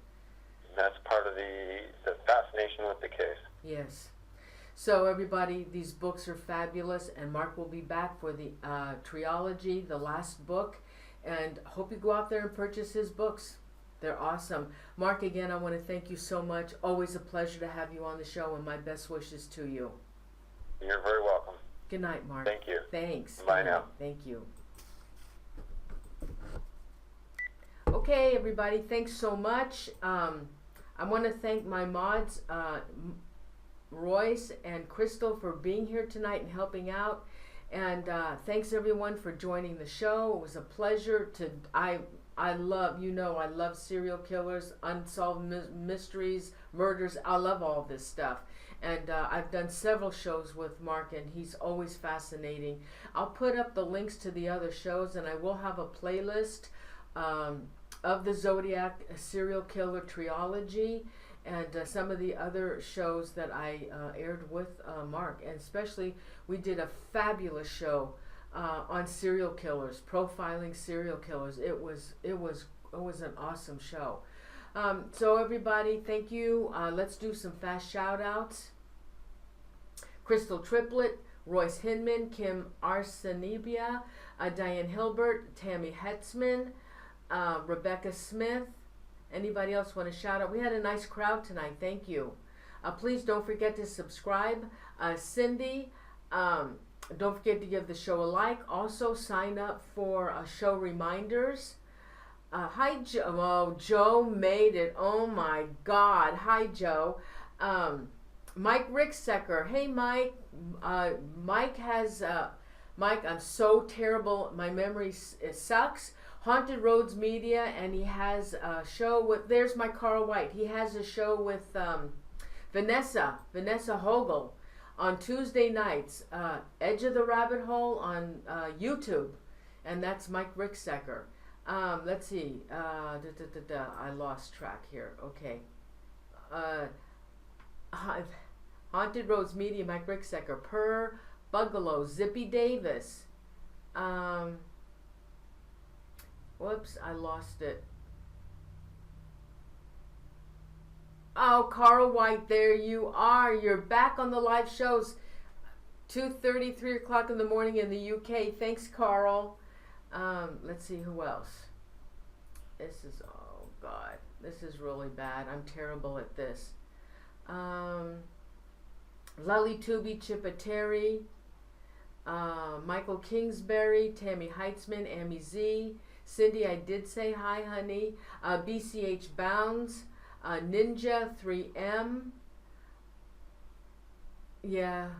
That's part of the fascination with the case. Yes. So everybody, these books are fabulous, and Mark will be back for the trilogy, the last book, and hope you go out there and purchase his books. They're awesome. Mark, again, I want to thank you so much. Always a pleasure to have you on the show, and my best wishes to you. You're very welcome. Good night, Mark. Thank you. Thanks. Bye now. Thank you. Okay, everybody, thanks so much. I want to thank my mods, Royce and Crystal, for being here tonight and helping out. And thanks everyone for joining the show. It was a pleasure to, I love, you know, I love serial killers, unsolved mysteries, murders. I love all this stuff. And I've done several shows with Mark, and he's always fascinating. I'll put up the links to the other shows, and I will have a playlist of the Zodiac serial killer trilogy, and some of the other shows that I aired with Mark. And especially, we did a fabulous show on serial killers, profiling serial killers. It was an awesome show. So everybody, thank you. Let's do some fast shout outs. Crystal Triplet, Royce Hinman, Kim Arsenibia, Diane Hilbert, Tammy Hetzman, Rebecca Smith. Anybody else want to shout out? We had a nice crowd tonight. Thank you. Please don't forget to subscribe. Cindy, don't forget to give the show a like. Also, sign up for show reminders. Hi, Joe. Oh, Joe made it. Oh, my God. Hi, Joe. Mike Ricksecker. Hey, Mike. Mike has... Mike, I'm so terrible. My memory sucks. Haunted Roads Media, and he has a show with... There's my Carl White. He has a show with Vanessa Hogel on Tuesday nights. Edge of the Rabbit Hole on YouTube. And that's Mike Ricksecker. Let's see. I lost track here. Okay. Haunted Roads Media, Mike Ricksecker. Per Bugalow, Zippy Davis. Whoops, I lost it. Oh, Carl White, there you are. You're back on the live shows. 2:30, 3 o'clock in the morning in the UK. Thanks, Carl. Let's see who else. This is, oh God, this is really bad. I'm terrible at this. Lully Tooby Chippeteri, Michael Kingsbury, Tammy Heitzman, Amy Z, Cindy, I did say hi, honey. BCH Bounds, Ninja 3M. Yeah.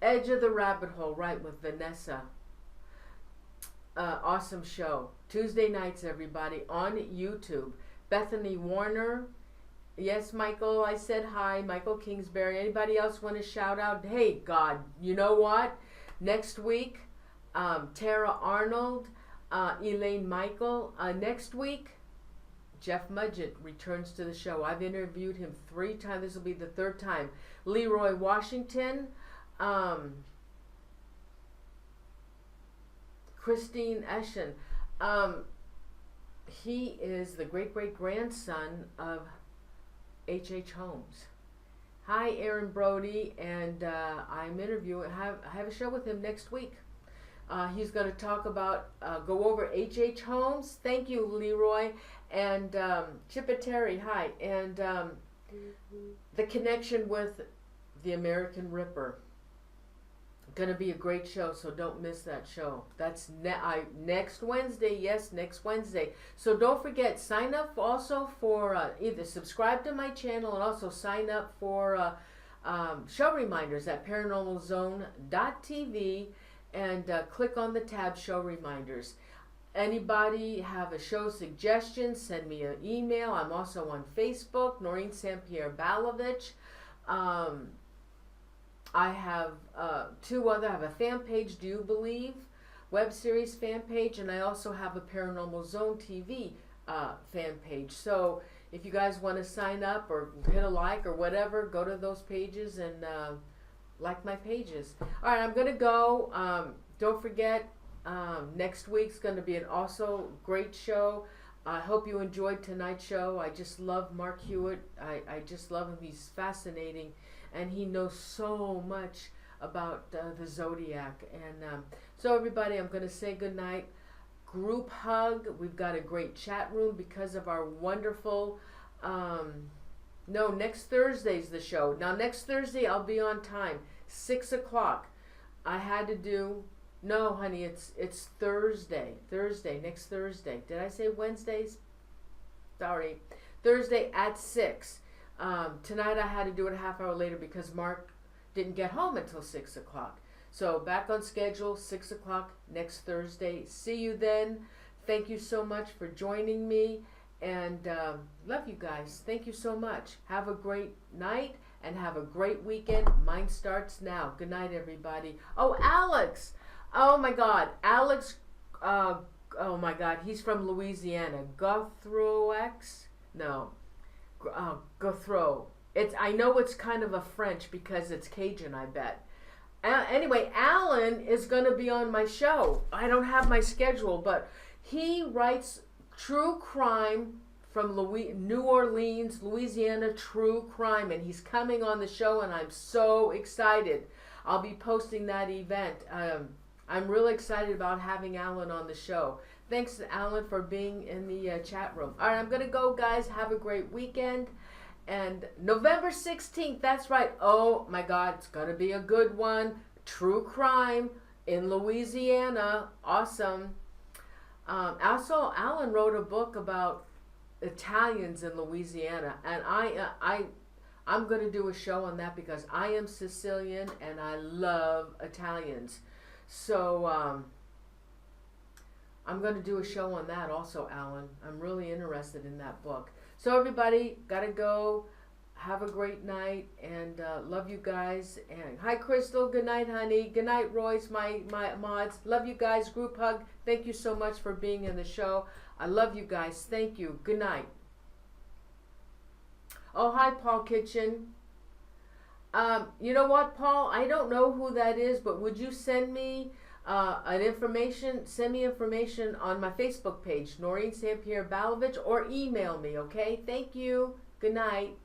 Edge of the Rabbit Hole, right, with Vanessa. Awesome show. Tuesday nights, everybody, on YouTube. Bethany Warner. Yes, Michael, I said hi. Michael Kingsbury. Anybody else want to shout out? Hey, God, you know what? Next week, Tara Arnold, Elaine Michael. Next week, Jeff Mudgett returns to the show. I've interviewed him 3 times. This will be the 3rd time. Leroy Washington, Christine Eschen. He is the great-great-grandson of H.H. Holmes. Hi, Aaron Brody, and I'm interviewing. I have a show with him next week. He's going to talk about, go over H.H. Holmes. Thank you, Leroy. And Chippeteri, hi. And the connection with the American Ripper. Gonna be a great show, so don't miss that show. That's next Wednesday. Yes, next Wednesday. So don't forget, sign up also for either subscribe to my channel and also sign up for show reminders at paranormalzone.tv and click on the tab Show Reminders. Anybody have a show suggestion, send me an email. I'm also on Facebook, Noreen St. Pierre Balovich. I have two other. I have a fan page, Do You Believe? Web series fan page, and I also have a Paranormal Zone TV fan page. So if you guys want to sign up or hit a like or whatever, go to those pages and like my pages. All right, I'm going to go. Don't forget, next week's going to be an also great show. I hope you enjoyed tonight's show. I just love Mark Hewitt. I just love him. He's fascinating. And he knows so much about the Zodiac. And so everybody, I'm going to say goodnight. Group hug. We've got a great chat room because of our wonderful... no, next Thursday's the show. Now, next Thursday, I'll be on time. 6 o'clock. I had to do... No, honey, it's Thursday. Next Thursday. Did I say Wednesdays? Sorry. Thursday at 6. Tonight I had to do it a half hour later because Mark didn't get home until 6 o'clock. So back on schedule, 6 o'clock next Thursday. See you then. Thank you so much for joining me. And love you guys. Thank you so much. Have a great night and have a great weekend. Mine starts now. Good night, everybody. Oh, Alex. Oh, my God. Alex. Oh, my God. He's from Louisiana. Guthrowx? No. Guthrow. I know it's kind of a French because it's Cajun, I bet. Anyway, Alan is going to be on my show. I don't have my schedule, but he writes true crime from New Orleans, Louisiana, true crime, and he's coming on the show, and I'm so excited. I'll be posting that event. I'm really excited about having Alan on the show. Thanks, Alan, for being in the chat room. All right, I'm going to go, guys. Have a great weekend. And November 16th, that's right. Oh, my God, it's going to be a good one. True crime in Louisiana. Awesome. Also, Alan wrote a book about Italians in Louisiana. And I'm going to do a show on that because I am Sicilian and I love Italians. So... I'm going to do a show on that also, Alan. I'm really interested in that book. So everybody, got to go. Have a great night, and love you guys. And hi, Crystal. Good night, honey. Good night, Royce, my mods. Love you guys. Group hug. Thank you so much for being in the show. I love you guys. Thank you. Good night. Oh, hi, Paul Kitchen. You know what, Paul? I don't know who that is, but would you send me... send me information on my Facebook page, Noreen St. Pierre Balovich, or email me, okay? Thank you. Good night.